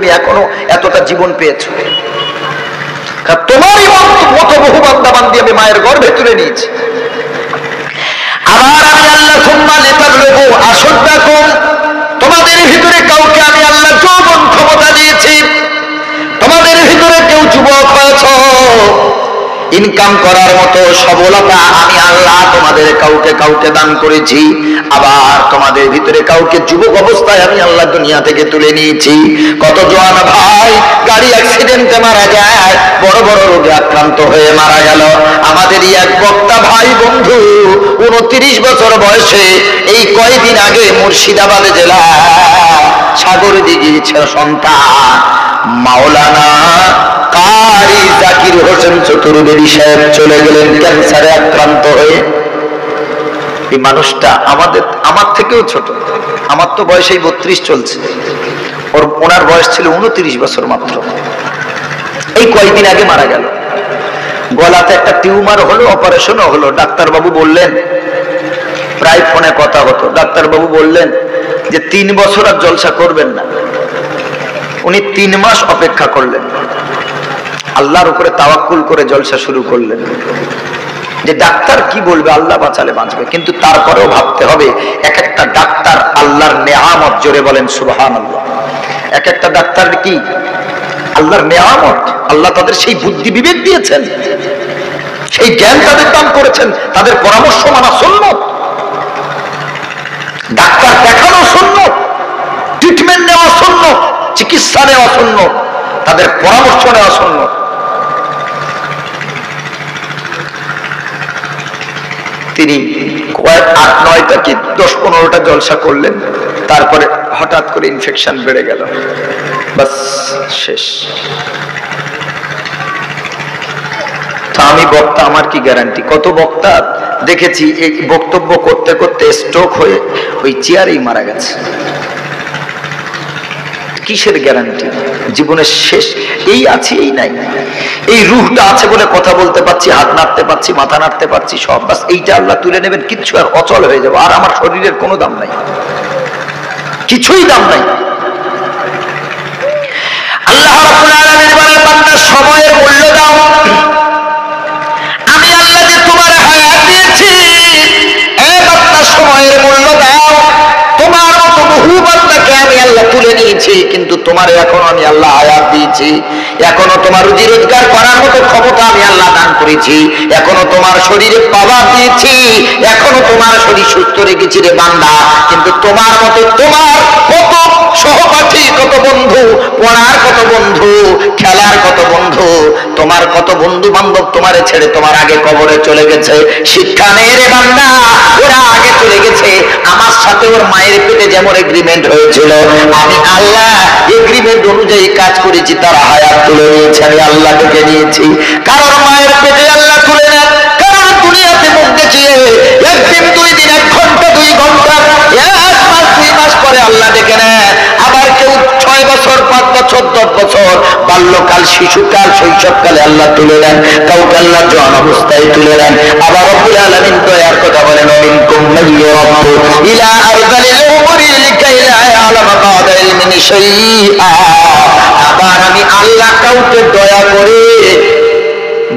তুমি এখনো এতটা জীবন পেয়েছো। তোমারই মতো বহু বান্দা বান্দি আমি মায়ের গর্ভে তুলে নিয়েছি। আবার আমি আল্লাহ সুম্মা লিতাবলুগু আশুদ্দাকুম, তোমাদের ভিতরে কাউকে আমি আল্লাহ যৌবন ক্ষমতা দিয়েছি, তোমাদের ভিতরে কেউ যুবক হয়েছ, ইনকাম করার মতো সবলতা আমি আল্লাহ তোমাদের কাউকে কাউকে দান করেছি। আবার তোমাদের ভিতরে কাউকে যুবক অবস্থায় আমি আল্লাহ দুনিয়া থেকে তুলে নিয়েছি। কত জওয়ান ভাই গাড়ি অ্যাক্সিডেন্টে মারা যায়, বড় বড় রোগে আক্রান্ত হয়ে মারা গেল। আমাদেরই এক বক্তা ভাই বন্ধু 29 বছর বয়সে এই কয়েকদিন আগে মুর্শিদাবাদ জেলা সাগরদিঘি সন্তান মাওলানা কারি জাকির হোসেন চতুর্বেদী সাহেব চলে গেলেন ক্যান্সারে আক্রান্ত হয়ে। এই মানুষটা আমার থেকেও ছোট, আমার তো বয়স এই 32 চলছে, ওনার বয়স ছিল 29 বছর মাত্র। এই কয়েকদিন আগে মারা গেল। গলাতে একটা টিউমার হলো, অপারেশনও হলো। ডাক্তারবাবু বললেন, প্রায় ফোনে কথা হতো, ডাক্তারবাবু বললেন যে 3 বছর আর জলসা করবেন না। উনি 3 মাস অপেক্ষা করলেন, আল্লাহর উপরে তাওয়াক্কুল করে জলসা শুরু করলেন। যে ডাক্তার কি বলবে, আল্লাহ বাঁচালে বাঁচবে, কিন্তু তারপরেও ভাবতে হবে এক একটা ডাক্তার আল্লাহর নেয়ামত। জোরে বলেন সুবহানাল্লাহ। এক একটা ডাক্তার কি আল্লাহর নেয়ামত। আল্লাহ তাদের সেই বুদ্ধি বিবেক দিয়েছেন, সেই জ্ঞান তাদের দান করেছেন, তাদের পরামর্শ মানা সুন্নাত। ডাক্তার দেখানো সুন্নাত, ট্রিটমেন্ট নেওয়া সুন্নাত, চিকিৎসা নেওয়া সুন্নাত, তাদের পরামর্শ নেওয়া সুন্নাত। তিনি 8-9টা কি 10-15টা জলসা করলেন, তারপরে হঠাৎ করে ইনফেকশন বেড়ে গেল, বাস শেষ। তা আমি বক্তা, আমার কি গ্যারান্টি? কত বক্তা দেখেছি এই বক্তব্য করতে করতে স্ট্রোক হয়ে ওই চেয়ারেই মারা গেছে। কিসের গ্যারান্টি? জীবনের শেষ এই আছে এই নাই। এই রূহটা আছে বলে কথা বলতে পারছি, হাত নাড়তে পারছি, মাথা নাড়তে পারছি, সব বাস এইটা আল্লাহ তুলে নেবেন, কিচ্ছু আর অচল হয়ে যাবে। আর আমার শরীরের কোনো দাম নাই, কিছুই দাম নাই। আল্লাহ রাব্বুল আলামিন বলেন, বান্দা সময়ের মূল্য দাও। আমি আল্লাহ যে তোমার হায়াত দিয়েছি, বান্দা সময়ের মূল্য দাও। তোমার মতো বহু বান্দাকে আমি আল্লাহ তুলে নিয়েছি, কিন্তু তোমার এখনো আমি আল্লাহ হায়াত দিয়েছি। এখনো তোমার রুজি রোজগার করার মতো ক্ষমতা আমি আল্লাহ দান করেছি। এখনো তোমার শরীরে পাওয়ার দিয়েছি, এখনো তোমার শরীর সুস্থ রেখেছি রে বান্দা। কিন্তু তোমার মতো তোমার কত সহপাঠী, কত বন্ধু, পড়ার কত বন্ধু, খেলার কত বন্ধু, তোমার কত বন্ধু বান্ধব তোমারে ছেড়ে তোমার আগে কবরে চলে গেছে। শিক্ষা নেই রে বান্দা, ওরা আগে চলে গেছে। আমার সাথে ওর মায়ের পেটে যেমন এগ্রিমেন্ট হয়েছিল, আমি আল্লাহ এগ্রিমেন্ট অনুযায়ী কাজ করেছি, তারা হায়াত তুলে নিয়েছে, আমি আল্লাহ থেকে নিয়েছি। কারণ মায়ের পেটে আল্লাহ তুলে নেন, কারণ দুনিয়াতে মুখ দেখিয়ে 1 দিন 2 দিন 1 ঘন্টা 2 ঘন্টা 1 মাস 2 মাস পরে আল্লাহ ডেকে নেন। আবার কেউ 6 বছর 5 বছর 10 বছর বাল্যকাল, শিশুকাল, শৈশবকালে আল্লাহ তুলে নেন, কাউকে আল্লাহ জওয়ান অবস্থায় তুলে নেন। আবার রব্বুল আলামিন দয়ার কথা বলেন, মিনকুম মান ইয়ারাবু ইলা আরযালিল উমুরি লিকাই লা ইয়ালামা বা'দা ইলমিন শাইআ। আবার আমি আল্লাহ কাউকে দয়া করে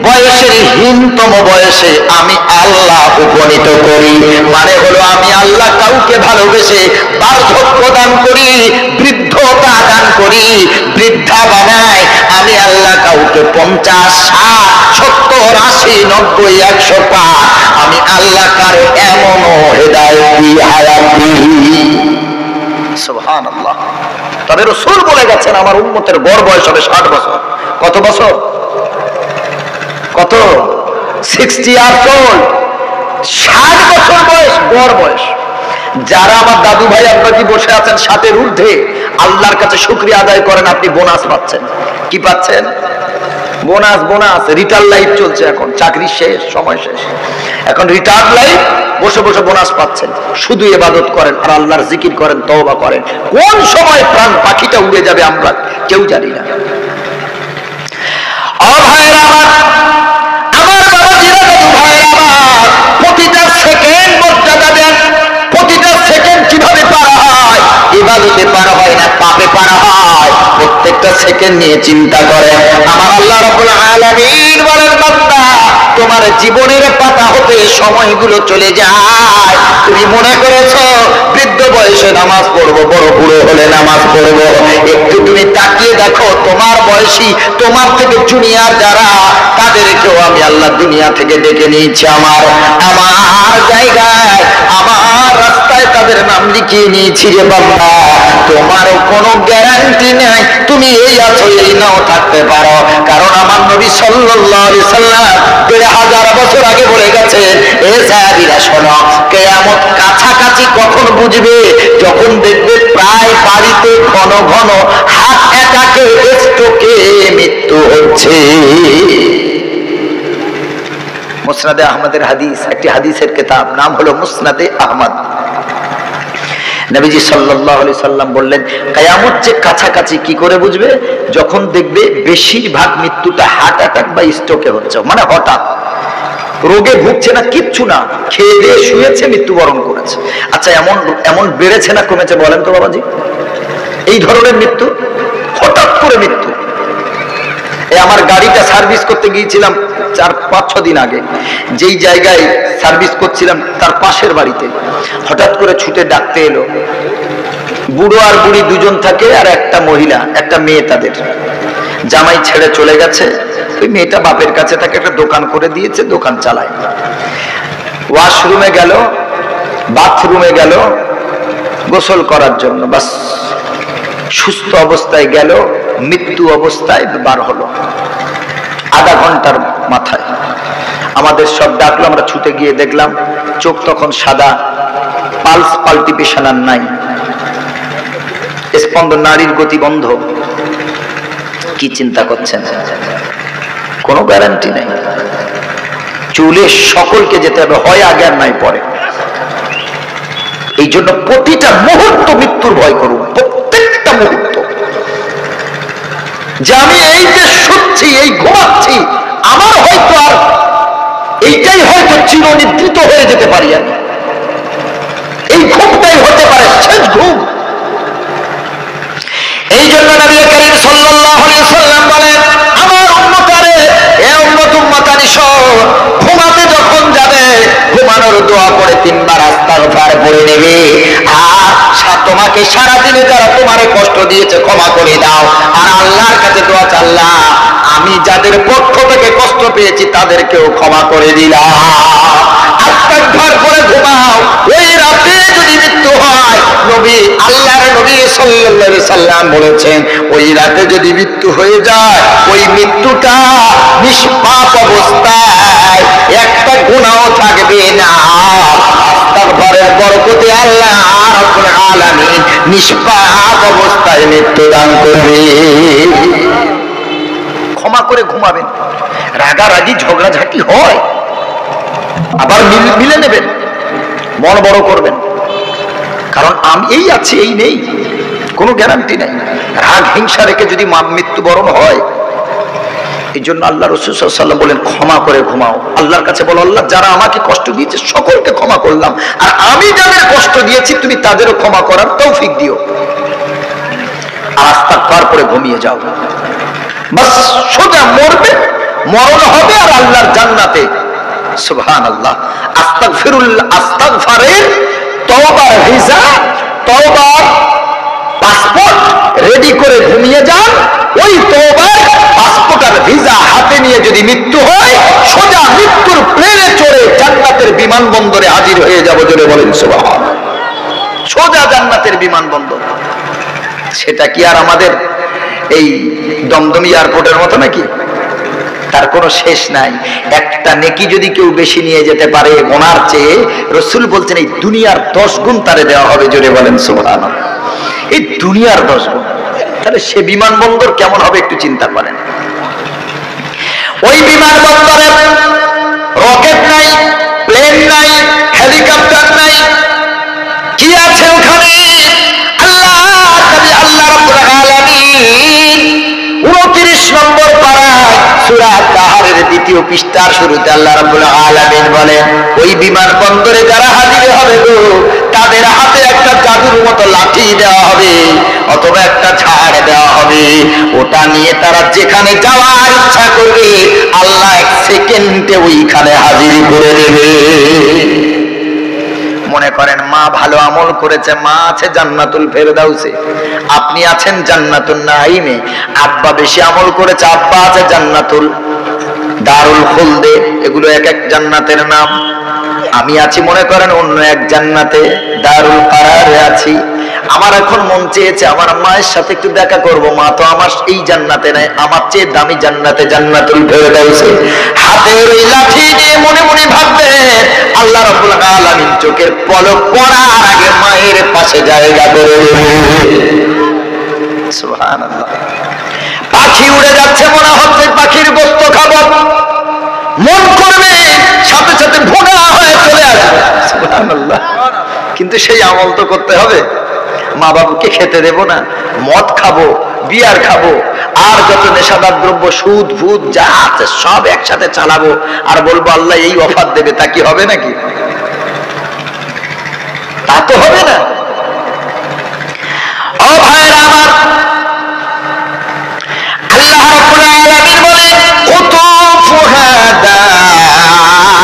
বয়সের হীনতম বয়সে আমি আল্লাহ উপনীত করি। মানে হলো আমি আল্লাহ কাউকে ভালোবেসে বার্ধক্য দান করি, বৃদ্ধতা দান করি, বৃদ্ধা বানাই। আমি আল্লাহ কাউকে 50, 60, 70, 80, 90, 100 পা আমি আল্লাহ কারো এমনও হেদায়েত দিই, হায়াত দিই। সুবহানাল্লাহ। তবে রাসূল বলে গেছেন আমার উম্মতের গড় বয়স হবে 60 বছর। কত বছর? কত? 60 years old, 60 বছর বয়স গড় বয়স। যারা আমার দাদু ভাই আব্বাজি বসে আছেন 60-এর ঊর্ধ্বে, আল্লাহর কাছে শুকরিয়া আদায় করেন, আপনি বোনাস পাচ্ছেন। কি পাচ্ছেন? বোনাস। বোনাস। রিটায়ার লাইফ চলছে এখন, চাকরি শেষ, সময় শেষ, এখন রিটায়ার লাইফ, বসে বসে বোনাস পাচ্ছেন। শুধু ইবাদত করেন আর আল্লাহর জিকির করেন, তওবা করেন। কোন সময় প্রাণ পাখিটা উড়ে যাবে আমরা কেউ জানি না। আমার বাবাজিরা, দাদু ভাইরা আমার, প্রতিটা সেকেন্ড মর্যাদা দেন। প্রতিটা সেকেন্ড কিভাবে পার হয়? ইবাদতে পার হয় না, পাপে পার হয়। প্রত্যেকটা সেকেন্ড নিয়ে চিন্তা করে। আমার আল্লাহ রাব্বুল আলামিন বলেন, বান্দা তোমার জীবনের পাতা হতে সময়গুলো চলে যায়। তুমি মনে করেছো বৃদ্ধ বয়সে নামাজ পড়বো, বড় বুড়ো হলে নামাজ পড়বো। একটু তুমি তাকিয়ে দেখো, তোমার বয়সী, তোমার থেকে জুনিয়র যারা, তাদেরকেও আমি আল্লাহ দুনিয়া থেকে ডেকে নিয়েছি আমার জায়গায়, আমার রাস্তায় তাদের নাম লিখিয়ে নিয়েছি। যে বাবা, তোমারও কোনো গ্যারান্টি নেই তুমি এই আছো এই নাও থাকতে পারো। কারণ আমার নবী সাল্লাল্লাহু আলাইহি সাল্লাম ১৫০০ বছর আগে বলে গেছেন, এ সাহাবীরা শোনো, কিয়ামত কাছাকাছি কখন বুঝবে? যখন দেখবে প্রায় বাড়িতে ঘন ঘন হার্ট অ্যাটাকে, স্ট্রোকে মৃত্যু হচ্ছে। মুসনাদে আহমদের হাদিস, একটি হাদিসের কিতাব, নাম হলো মুসনাদে আহমদ। নবীজি সাল্লাল্লাহু আলাইহি সাল্লাম বললেন, কিয়ামত যে কাছাকাছি কি করে বুঝবে? যখন দেখবে বেশিরভাগ মৃত্যুটা হার্ট অ্যাটাক বা স্ট্রোকে হচ্ছে, মানে হঠাৎ রোগে ভুগছে না, কিচ্ছু না, খেয়ে দিয়ে শুয়েছে, মৃত্যুবরণ করেছে। আচ্ছা, এমন বেড়েছে না কমেছে বলেন তো বাবাজি? এই ধরনের মৃত্যু, হঠাৎ করে মৃত্যু। আমার গাড়িটা সার্ভিস করতে গিয়েছিলাম 4-5-6 দিন আগে, যেই জায়গায় সার্ভিস করছিলাম তার পাশের বাড়িতে হঠাৎ করে ছুটে ডাকতে এলো। বুড়ো আর বুড়ি দুজন থাকে, আর একটা মহিলা, একটা মেয়ে, তাদের জামাই ছেড়ে চলে গেছে। ওই মেয়েটা বাপের কাছে থাকে, একটা দোকান করে দিয়েছে, দোকান চালায়। ওয়াশরুমে গেল, বাথরুমে গেল গোসল করার জন্য, বাস সুস্থ অবস্থায় গেল, মৃত্যু অবস্থায় বার হলো আধা ঘন্টার মাথায়। আমাদের সব ডাকলো, আমরা ছুটে গিয়ে দেখলাম চোখ তখন সাদা, পালস পাল্টিপেশন আর নাই, স্পন্দন, নারীর গতি বন্ধ। কি চিন্তা করছেন? কোনো গ্যারান্টি নেই। চুলে সকলকে যেতে হবে, হয় আগে আর নাই পরে। এই জন্য প্রতিটা মুহূর্ত মৃত্যুর ভয় করুন, প্রত্যেকটা মুহূর্ত। যে আমি এই যে শুচ্ছি, এই ঘুমাচ্ছি, আমার হয়তো আর এইটাই হয়তো চিরনিদ্রিত হয়ে যেতে পারি আমি। এই ঘুমটাই হতে পারে শেষ ঘুম। এই জন্য নবী করিম সাল্লাল্লাহু আলাইহি সাল্লাম বলেন, আমার উম্মতারে, এ উম্মতানি শোন, ঘুমাতে যখন যাবে ঘুমানোর দোয়া করে 3 বার আস্তাগফার পড়ে নেবে। আর তোমাকে সারাদিনে যারা তোমারে কষ্ট দিয়েছে ক্ষমা করে দাও। আর আল্লাহর কাছে দোয়া চাও, আল্লাহ আমি যাদের পক্ষ থেকে কষ্ট পেয়েছি তাদেরকেও ক্ষমা করে দিলাম। আস্তাগফার করে ঘুমাও। ওই রাতে যদি মৃত্যু হয়, নবী, আল্লাহর নবী সাল্লাল্লাহু আলাইহি সাল্লাম বলেছেন, ওই রাতে যদি মৃত্যু হয়ে যায়, ওই মৃত্যুটা নিষ্পাপ অবস্থায়, একটা গুনাহও থাকবে না। আস্তাগফারের বরকতে আল্লাহ রাব্বুল আলামিন নিষ্পাপ অবস্থায় মৃত্যু দান করবে। ক্ষমা করে ঘুমাবেন। রাগারাগি ঝগড়াঝাটি হয়, আবার মিলে নেবেন, মন বড় করবেন। কারণ আমি এই আছি এই নেই, কোনো গ্যারান্টি নাই। রাগ হিংসা রেখে যদি মৃত্যুবরণ হয়, এই জন্য আল্লাহ রাসূল সাল্লাল্লাহু আলাইহি ওয়াসাল্লাম বলেন, ক্ষমা করে ঘুমাও। আল্লাহর কাছে বলো, আল্লাহ যারা আমাকে কষ্ট দিয়েছে সকলকে ক্ষমা করলাম, আর আমি যাদের কষ্ট দিয়েছি তুমি তাদেরও ক্ষমা করার তৌফিক দিও। আর আস্তাগফার করে ঘুমিয়ে যাও, বাস সোজা মরবে, মরণ হবে আর আল্লাহর জান্নাতে। সুবহানাল্লাহ। আস্তাগফারের তওবার ভিসা, তওবার পাসপোর্ট রেডি করে ঘুমিয়ে যান। ওই তওবার পাসপোর্ট আর ভিসা হাতে নিয়ে যদি মৃত্যু হয়, সোজা মৃত্যুর প্লেনে চড়ে জান্নাতের বিমানবন্দরে হাজির হয়ে যাব। জোরে বলেন সুবহানাল্লাহ। সোজা জান্নাতের বিমানবন্দর। সেটা কি আর আমাদের এই দমদম এয়ারপোর্টের মতো নাকি? তার কোনো শেষ নাই। একটা নেকি যদি কেউ বেশি নিয়ে যেতে পারে ওনার চেয়ে, রাসূল বলছেন এই দুনিয়ার 10 গুণ তারে দেওয়া হবে। জোরে বলেন সুবহানাল্লাহ। এই দুনিয়ার 10 গুণ। তাহলে সে বিমানবন্দর কেমন হবে একটু চিন্তা করেন। ওই বিমানবন্দরে রকেট নাই, প্লেন নাই, হেলিকপ্টার নাই, কি আছে ওখানে? আল্লাহ রাব্বুল আলামিন 29 নম্বর পারায় সূরা তাহারের 2য় পৃষ্ঠার শুরুতে আল্লাহ রাব্বুল আলামিন বলেন, ওই বিমানবন্দরে যারা হাজির হবে গো, তাদের হাতে একটা জাদুর মতো লাঠি দেওয়া হবে অথবা একটা ঝাড় দেওয়া হবে। ওটা তা নিয়ে তারা যেখানে যাওয়ার ইচ্ছা করবে আল্লাহ 1 সেকেন্ডে ওইখানে হাজির করে দেবে। মনে করেন মা ভালো আমল করেছে, মা আছে জান্নাতুল ফেরদাউসে, আপনি আছেন জান্নাতুন নাঈমে। আব্বা বেশি আমল করেছে, আব্বা আছে জান্নাতুল দারুল খুলদে, এগুলো এক এক জান্নাতের নাম। আমি আছি মনে করেন অন্য এক জান্নাতে দারুল কারারে আছি। আমার এখন মন চেয়েছে আমার মায়ের সাথে একটু দেখা করব, মা তো আমার এই জান্নাতে নাই, আমার চেয়ে দামি জান্নাতে জান্নাতুল ফেরদাউসে। হাতের ওই লাঠি নিয়ে মনে মনে ভাববে আল্লাহ রাব্বুল আলামিন চোখের পলক পড়ার আগে মায়ের পাশে জায়গা করে দেবে। সুবহানাল্লাহ। পাখি উড়ে যাচ্ছে, মনে হচ্ছে পাখির গোশত খাবো, মন করবে সাথে সাথে ভোগা হয়ে চলে আসবে। সুবহানাল্লাহ। কিন্তু সেই আমল তো করতে হবে। মা বাবাকে খেতে দেব না, মদ খাবো, বিয়ার খাবো, আর যত নেশাদার দ্রব্য সুদ ভূত যা আছে সব একসাথে চালাবো, আর বলবো আল্লাহ এই অফার দেবে, তা কি হবে নাকি? তা তো হবে না। ও ভাইরা আমার, আল্লাহ রাব্বুল আলামিন বলেন কুতুফুহা দানিয়া,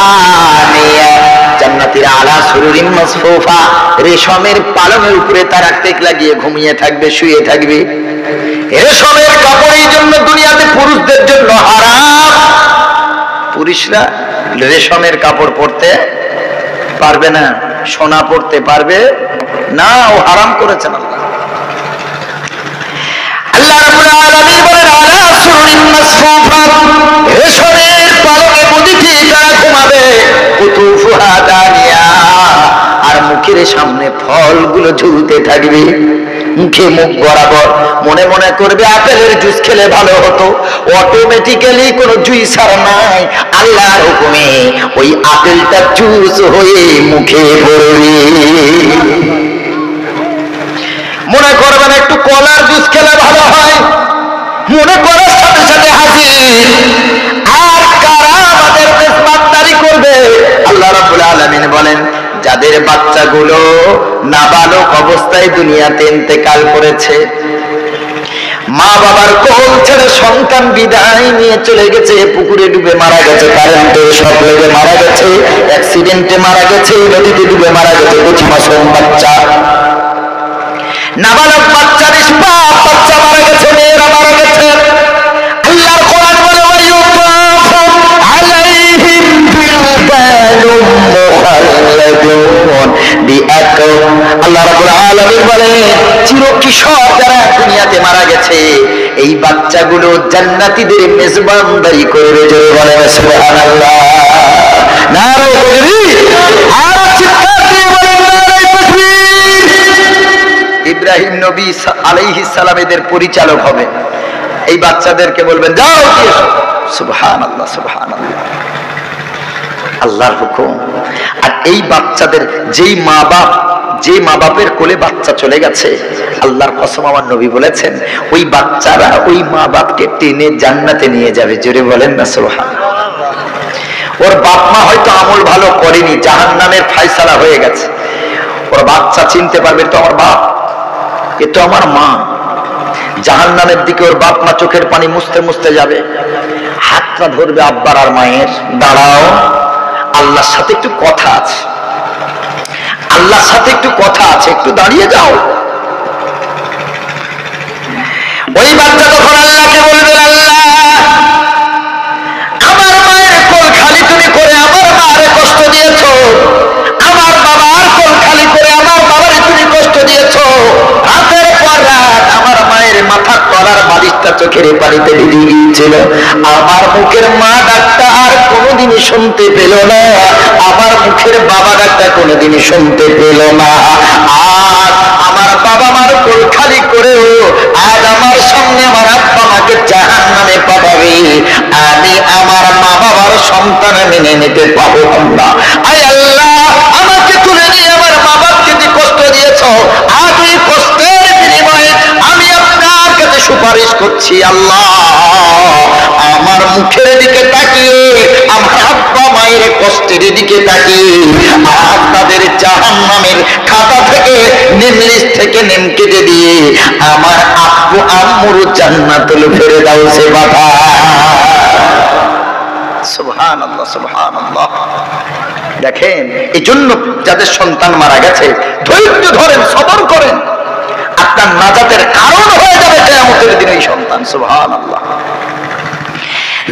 জান্নাতীরা আলা সুরুরিন মাসফুফা, রেশমের পালঙের উপরে তারা টেক লাগিয়ে ঘুমিয়ে থাকবে, শুয়ে থাকবে। রেশমের কাপড় এই জন্য দুনিয়াতে পুরুষদের জন্য হারাম। পুরুষরা রেশমের কাপড় পরতে পারবে না, সোনা পরতে পারবে না, ও হারাম করেছেন আল্লাহ। আল্লাহ রাব্বুল আলামিন বলেন আলা সুরুরিন মাসফুফা, রেশমের পালঙে মুদিতে তারা ঘুমাবে। কুতুফুহা দানিয়া, আর মুখের সামনে ফলগুলো ঝুলতে থাকবে, মুখে মুখ বরাবর। মনে মনে করবে আপেলের জুস খেলে ভালো হতো, অটোমেটিক্যালি কোনো জুইসার নাই, আল্লাহর হুকুমে ওই আপেলটা জুস হয়ে মুখে পড়বে। মনে করবেন একটু কলার জুস খেলে ভালো হয়, মনে করার সাথে সাথে হাজির। আর কারা আমাদের মেজবানদারি করবে? আল্লাহ রাব্বুল আলামিন বলেন যাদের বাচ্চাগুলো নাবালক অবস্থায় দুনিয়াতে ইন্তেকাল করেছে, মা বাবার কোল ছেড়ে সন্তান বিদায় নিয়ে চলে গেছে, পুকুরে ডুবে মারা গেছে, কারেন্টের শক লেগে মারা গেছে, অ্যাক্সিডেন্টে মারা গেছে, নদীতে ডুবে মারা গেছে, 25 মাসের বাচ্চা, নাবালক বাচ্চা, নিষ্পাপ বাচ্চা মারা গেছে, মেয়েরা মারা গেছে। আল্লাহর কোরআন বলে ওয়ায়ুতাফু আলাইহিম বিলবানুম মুখাল্লাদুন বিআকম। আল্লাহ রাব্বুল আলামিন বলে চিরকিশোর যারা দুনিয়াতে মারা গেছে এই বাচ্চাগুলো জান্নাতীদের মেজবানদারি করবে। জোরে বলেন সুবহানাল্লাহ। নারে তাকবীর, আর চিৎকার দিয়ে বলেন নারে তাকবীর। ইব্রাহিম নবী আলাইহিস সালাম এদের পরিচালক হবে। এই বাচ্চাদেরকে বলবেন যাও গিয়ে এসো। সুবহানাল্লাহ, সুবহানাল্লাহ, আল্লাহর হুকুম। আর এই বাচ্চাদের যেই মা বাপের কোলে বাচ্চা চলে গেছে, আল্লাহর কসম আমার নবী বলেছেন ওই বাচ্চারা ওই মা বাপকে টেনে জান্নাতে নিয়ে যাবে। জোরে বলেন না সুবহানাল্লাহ। ওর বাপ মা হয়তো আমল ভালো করেনি, জাহান্নামের ফায়সালা হয়ে গেছে, ওর বাচ্চা চিনতে পারবে তো আমার বাপ, এ তো আমার মা। জাহান্নামের দিকে ওর বাপ মা চোখের পানি মুছতে মুছতে যাবে, হাতটা ধরবে আব্বার আর মায়ের, দাঁড়াও আল্লাহর সাথে একটু কথা আছে, আল্লাহর সাথে একটু কথা আছে, একটু দাঁড়িয়ে যাও। ওই বাচ্চা তখন আল্লাহকে বলবে আল্লাহ আমার মায়ের কোল খালি তুমি করে আমার মায়ের কষ্ট দিয়েছো, আমার বাবার কোল খালি করে আমার বাবারে তুমি কষ্ট দিয়েছো, রাতের পর রাত আমার মায়ের মাথার তলার বালিশটা চোখের পানিতে ভিজে গিয়েছিল, আমার মুখের মা ডাকটা আর কোনোদিনই শুনতে পেল না, আমার মুখের বাবা ডাকটা কোনোদিনই শুনতে পেল না। আর আমার বাবা মার কোল খালি করেও আজ আমার সামনে আমার আব্বা মাকে জাহান্নামে পাঠাবে, আমি আমার মা বাবার সন্তান মেনে নিতে পারব না। আয় আল্লাহ আমাকে তুলে নিয়ে আমার মা বাপকে যে কষ্ট দিয়েছ, আজ ওই কষ্টের বিনিময়ে আমি আপনার কাছে সুপারিশ করছি আল্লাহ আমার মুখের দিকে তাকিয়ে, আমার আব্বা মায়ের কষ্টের দিকে তাকিয়ে আর তাদের জাহান্নামের খাতা থেকে নিমলিস্ট থেকে নেম কেটে দিয়ে আমার আব্বু আম্মুর জান্নাতুল ফেরদাউসে বাধা। সুবহানাল্লাহ, সুবহানাল্লাহ। দেখেন, এই জন্য যাদের সন্তান মারা গেছে ধৈর্য ধরেন, সবর করেন, আপনার নাজাতের কারণ হয়ে যাবে কিয়ামতের দিন এই সন্তান। সুবহানাল্লাহ।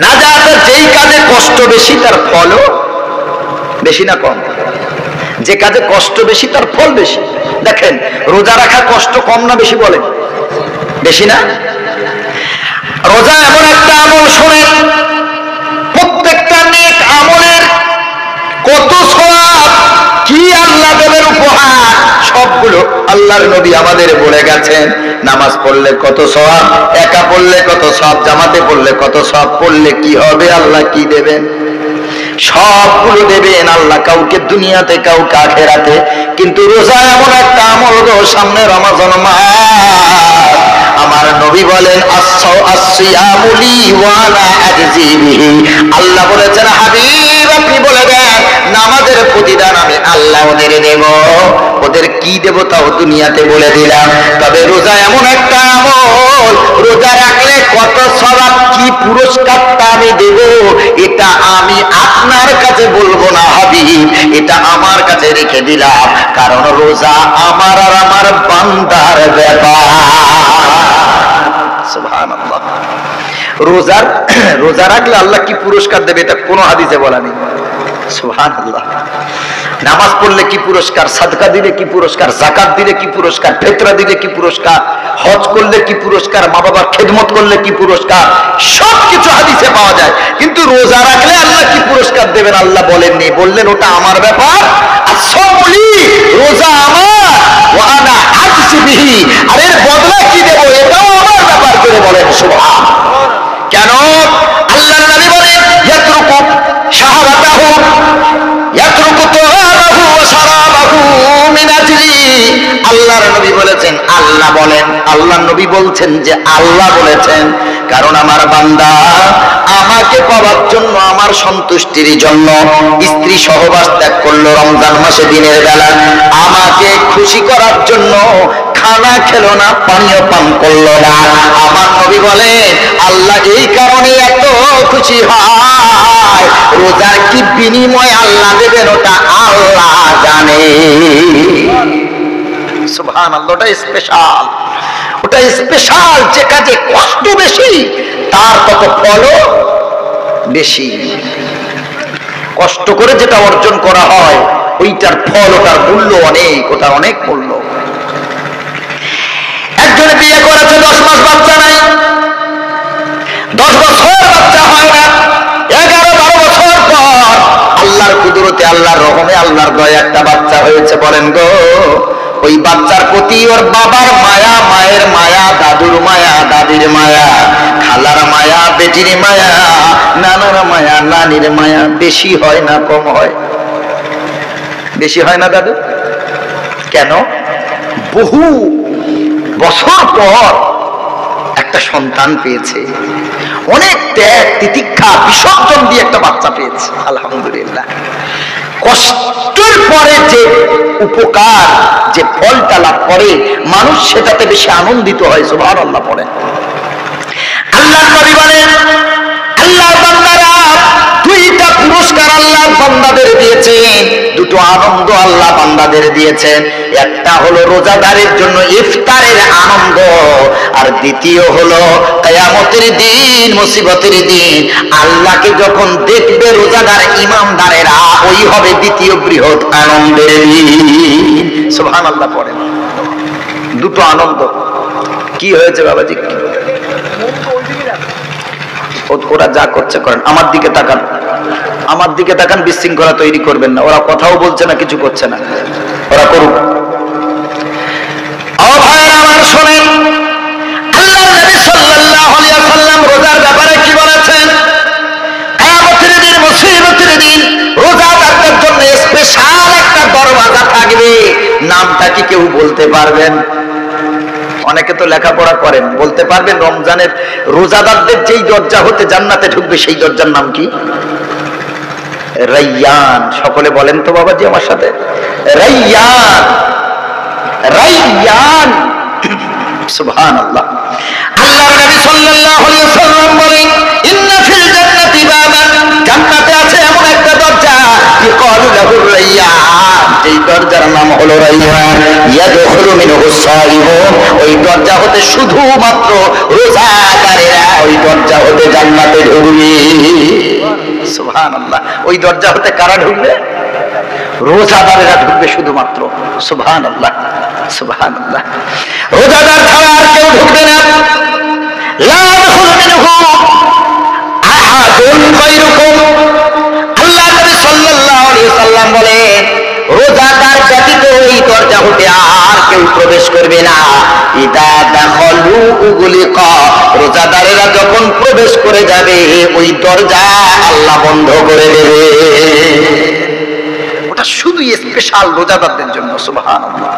নাজাতের যেই কাজে কষ্ট বেশি তার ফলও বেশি না কম? যে কাজে কষ্ট বেশি তার ফল বেশি। দেখেন, রোজা রাখা কষ্ট কম না বেশি? বলেন বেশি না? রোজা এমন একটা আমল, শোনেন, প্রত্যেকটা নেক আমলের কত সওয়াব, কি আল্লাহ দেবের উপহার, সবগুলো আল্লাহর নবী আমাদের বলে গেছেন। নামাজ পড়লে কত সওয়াব, একা পড়লে কত সওয়াব, জামাতে পড়লে কত সওয়াব, পড়লে কি হবে, আল্লাহ কি দেবেন, সবগুলো দেবেন আল্লাহ, কাউকে দুনিয়াতে কাউকে আখিরাতে। কিন্তু রোজা এমন একটা আমল গো, সামনে রমজান মাস, আমার নবী বলেন আসসিয়ামু লি ওয়া আনা আজজি বিহি। আল্লাহ বলেছেন, হাবিব আপনি বলে দেন নামাজের প্রতিদান আমি আল্লাহ ওদের দেব। ওদের কি দেব তাও দুনিয়াতে বলে দিলাম। তবে রোজা এমন একটা আমল, রোজা রাখলে কত সওয়াব, কি পুরস্কারটা আমি দেব, এটা আমি আপনার কাছে বলবো না হাবিব, এটা আমার কাছে রেখে দিলাম। কারণ রোজা আমার আর আমার বান্দার ব্যাপার। সুবহানাল্লাহ। রোজা রাখলে আল্লাহ কি পুরস্কার দেবে এটা কোন হাদিসে বলা নেই। সুবহানাল্লাহ। নামাজ পড়লে কি পুরস্কার, সাদকা দিলে কি পুরস্কার, যাকাত দিলে কি পুরস্কার, ফিতরা দিলে কি পুরস্কার, হজ করলে কি পুরস্কার, মা বাবার খেদমত করলে কি পুরস্কার, সবকিছু হাদিসে পাওয়া যায়। কিন্তু রোজা রাখলে আল্লাহ কি পুরস্কার দেবেন আল্লাহ বলেননি, বললেন ওটা আমার ব্যাপার। আসসামুলি, রোজা আমার, ওয়া আনা আজজি বিহি, আর এর বদলা কি দেব এটাও আমার ব্যাপার করে বলেন সুবহান। কেন? আল্লাহর নবী বলেন ইয়াতরুকু শাহাওয়াতাহু ইয়াতরুকু তুআমাহু ওয়া শারাবাহু মিন আজলি। আল্লাহর নবী বলেছেন, আল্লাহ বলেন, আল্লাহর নবী বলছেন যে আল্লাহ বলেছেন, কারণ আমার বান্দা আমাকে পাওয়ার জন্য, আমার সন্তুষ্টির জন্য স্ত্রী সহবাস ত্যাগ করলো রমজান মাসে দিনের বেলা, আমাকে খুশি করার জন্য খানা খেলো না, পানীয় পান করলো না। আমার নবী বলে আল্লাহ এই কারণে এত খুশি হয়, রোজার কি বিনিময় আল্লাহ দেবেন ওটা আল্লাহ জানে। সুবহানাল্লাহ। ওটা স্পেশাল, ওটা স্পেশাল। যে কাজে কষ্ট বেশি তার তত ফলও বেশি। কষ্ট করে যেটা অর্জন করা হয় ওইটার ফল, ওটার মূল্য অনেক, ওটা অনেক মূল্য। একজনে বিয়ে করেছে, 10 মাস বাচ্চা নাই, 10 বছর বাচ্চা হয় না, 11-12 বছর পর আল্লাহর কুদরতে, আল্লাহর রহমে, আল্লাহর দয়া একটা বাচ্চা হয়েছে। বলেন গো, ওই বাচ্চার প্রতি ওর বাবার মায়া, মায়ের মায়া, দাদুর মায়া, দাদির মায়া, খালার মায়া, বেটির মায়া, নানার মায়া, নানির মায়া বেশি হয় না কম হয়? বেশি হয় না দাদু? কেন? বহু বছর পর একটা সন্তান পেয়েছে, অনেক ত্যাগ তিতিক্ষা বিসর্জন দিয়ে একটা বাচ্চা পেয়েছে, আলহামদুলিল্লাহ। কষ্টের পরে যে উপকার, যে ফলটা লাভ করে মানুষ, সেটাতে বেশি আনন্দিত হয়। সুবহানাল্লাহ পড়েন। আল্লাহর নবী বলেন, আল্লাহর বান্দারা দুইটা পুরস্কার আল্লাহ বান্দাদের দিয়েছেন, দুটো আনন্দ আল্লাহ বান্দাদের দিয়েছেন। একটা হলো রোজাদারের জন্য ইফতারের আনন্দ, আর দ্বিতীয় হলো কিয়ামতের দিন, মুসিবতের দিন আল্লাহকে যখন দেখবে রোজাদার ইমানদারেরা, ওই হবে দ্বিতীয় বৃহৎ আনন্দের দিন। সুবহানাল্লাহ পড়েন। দুটো আনন্দ। কি হয়েছে বাবাজি? ওরা যা করছে করেন, আমার দিকে তাকান, আমার দিকে তাকান, বিশৃঙ্খলা তৈরি করবেন না। ওরা কথাও বলছে না, কিছু করছে না, ওরা করুক। ও ভাইরা আমার শোনেন, আল্লাহর নবী সাল্লাল্লাহু আলাইহি ওয়াসাল্লাম রোজার ব্যাপারে কি বলেছেন? কিয়ামতের দিন, মুসিবতের দিন রোজাদারদের জন্য স্পেশাল একটা দরওয়াজা থাকবে। নামটা কি কেউ বলতে পারবেন? অনেকে তো লেখাপড়া করেন, বলতে পারবেন রমজানের রোজাদারদের যেই দরজা হতে জান্নাতে ঢুকবে সেই দরজার নাম কি? রাইয়ান। সকলে বলেন তো বাবাজি আমার সাথে, রাইয়ান, রাইয়ান। সুবহানাল্লাহ। আল্লাহর নবী সাল্লাল্লাহু আলাইহি ওয়াসাল্লাম বলেন, ইন্না ফিল জান্নাতি বাবান, জান্নাতে আছে এমন একটা দরজা, ইকালু লাহু রাইয়ান, এই দরজার নাম হলো রাইয়ান। ইয়াদখুলু মিনহু সাইমুন, ওই দরজা হতে শুধুমাত্র রোজাদারেরা ওই দরজা হতে জান্নাতে ঢুকবে। সুবহানাল্লাহ। ওই দরজা হতে কারা ঢুকবে? রোজাদারেরা ঢুকবে শুধুমাত্র। সুবহানাল্লাহ, সুবহানাল্লাহ। রোজাদার ছাড়া আর কেউ ঢুকবে না। লা ইয়াদখুলু মিনহু আহাদুন গায়রুকুম। আল্লাহ নবী সাল্লাল্লাহু আলাইহি ওয়াসাল্লাম বলেন, রোজাদার ব্যতীত এই দরজা হতে আর কেউ প্রবেশ করবে না। ইদা দাখালু উগলিকা, রোজাদারেরা যখন প্রবেশ করে যাবে ওই দরজা আল্লাহ বন্ধ করে দেবে। ওটা শুধু স্পেশাল রোজাদারদের জন্য। সুবহানাল্লাহ।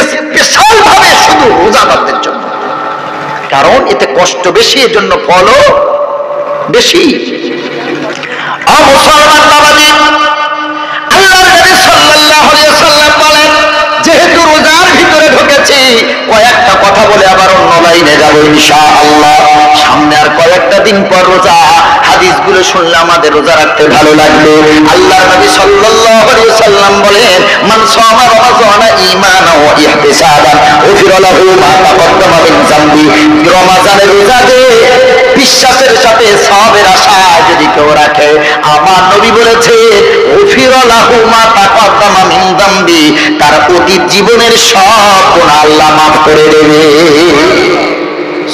স্পেশাল ভাবে শুধু রোজাদারদের জন্য, কারণ এতে কষ্ট বেশি, এজন্য ফলও বেশি। মুসলমান বাবাজি, আল্লাহর নবী সাল্লাল্লাহু আলাইহি ওয়াসাল্লাম বলেন, যেহেতু রোজার ভিতরে ঢুকেছি, কয়েকটা কথা বলে আবার অন্য লাইনে যাব ইনশাআল্লাহ। সামনে আর কয়েকটা দিন পর রোজা, হাদিসগুলো শুনলে আমাদের রোজা রাখতে ভালো লাগবে। আল্লাহর নবী সাল্লাল্লাহু আলাইহি ওয়াসাল্লাম বলেন, মান সামা রমাযানা ঈমানান ওয়া ইহতিসাবান উফিরা লাহু মা তাকদ্দামা মিন যামবি। রমজানের রোজা যে বিশ্বাসের সাথে সওয়াবের আশা যদি কেউ রাখে, আমার নবী বলেছে উফিরা লাহু মা তাকদ্দামা মিন যামবি, তার অতীত জীবনের সব গুনাহ আল্লাহ মাফ করে দেবে।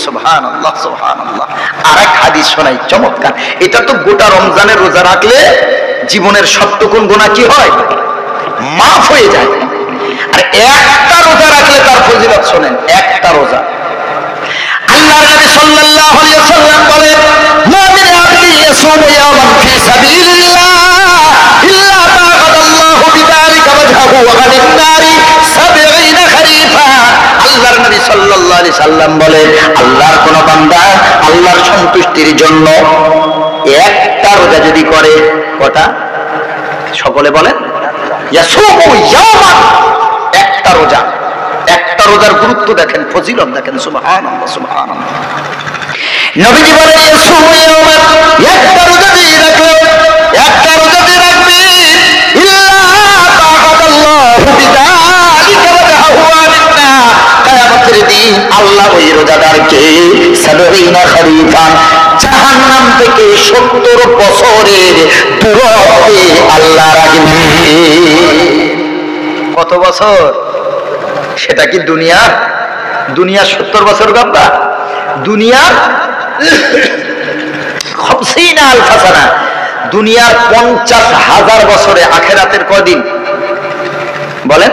সুবহানাল্লাহ, সুবহানাল্লাহ। আরেক হাদিস শোনাই, চমৎকার। এটা তো গোটা রমজানের রোজা রাখলে জীবনের সবটুকুন গুনাহ কি হয়? মাফ হয়ে যায়। আর একটা রোজা রাখলে তার ফজিলত শোনেন, একটা রোজা। আল্লাহর নবী সাল্লাল্লাহু আলাইহি ওয়াসাল্লাম বলেন, মা মিন আবদিন ইয়াসুমু ইয়াওমান ফি সাবিলিল্লাহ ইল্লা বা'দাল্লাহু বিযালিকা ওয়াজহাহু ওয়া আনিন নারি 70 খরিফা। আল্লাহর নবী সাল্লাল্লাহু আলাইহি সাল্লাম বলেন, আল্লাহর কোন বান্দা আল্লাহর সন্তুষ্টির জন্য একটা রোজা যদি করে, কটা? সকলে বলেন, ইয়াসুমু ইয়াওমান, একটা রোজা। একটা রোজার গুরুত্ব দেখেন, ফজিলত দেখেন। সুবহানাল্লাহ, সুবহানাল্লাহ। নবীজি বলেন, ইয়াসুমু ইয়াওমান, একটা রোজা দিয়ে রাখলো, একটা রোজা দিয়ে রাখবে, ইল্লা বা'দাল্লাহু বিযালিকা ওয়াজহাহু আনিন নার, কিয়ামতের দিন আল্লাহ ওই রোজাদারকে 70 খরিফা, জাহান্নাম থেকে 70 বছরের দূরত্বে আল্লাহ রাখবে। কত বছর? সেটা কি দুনিয়ার? দুনিয়ার 70 বছর গপ্পা? দুনিয়ার 50 আলফা সানা, দুনিয়ার 50,000 বছরে। আখেরাতের কয়দিন বলেন?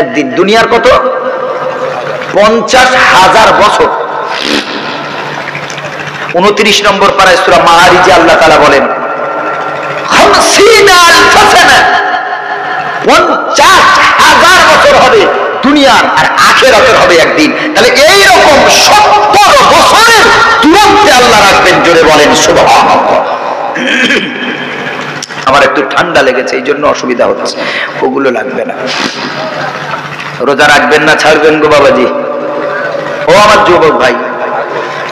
একদিন। দুনিয়ার কত? 50,000 বছর। 29 নম্বর পারায় সূরা মাআরিজে আল্লাহ তাআলা বলেন, 50 আলফা সানা, 50,000 বছর হবে দুনিয়ার, আর আখেরাতের হবে একদিন। তাহলে এইরকম 70 বছরের দূরত্বে আল্লাহ রাখবেন। জোরে বলেন সুবহানাল্লাহ। আমার একটু ঠান্ডা লেগেছে, এই জন্য অসুবিধা হচ্ছে, ওগুলো লাগবে না। রোজা রাখবেন না ছাড়বেন গো বাবাজি? ও আমার যুবক ভাই,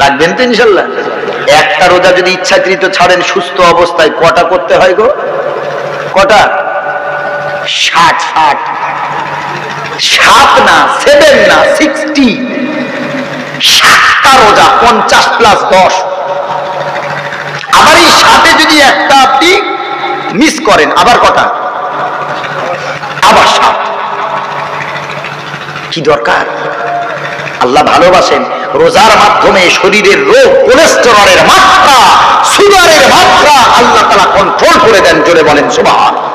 রাখবেন তো ইনশাল্লাহ? একটা রোজা যদি ইচ্ছাকৃত ছাড়েন সুস্থ অবস্থায়, কটা করতে হয় গো? কটা? 60। 7 না, 7 না, 60। 7টা রোজা, 50 প্লাস 10। আবার এই 7-এ যদি একটা আপনি মিস করেন, আবার কটা? আবার 7। কি দরকার? আল্লাহ ভালোবাসেন। রোজার মাধ্যমে শরীরের রোগ, কোলেস্টেরলের মাত্রা, সুগারের মাত্রা আল্লাহ তাআলা কন্ট্রোল করে দেন। জোরে বলেন সুবহানাল্লাহ।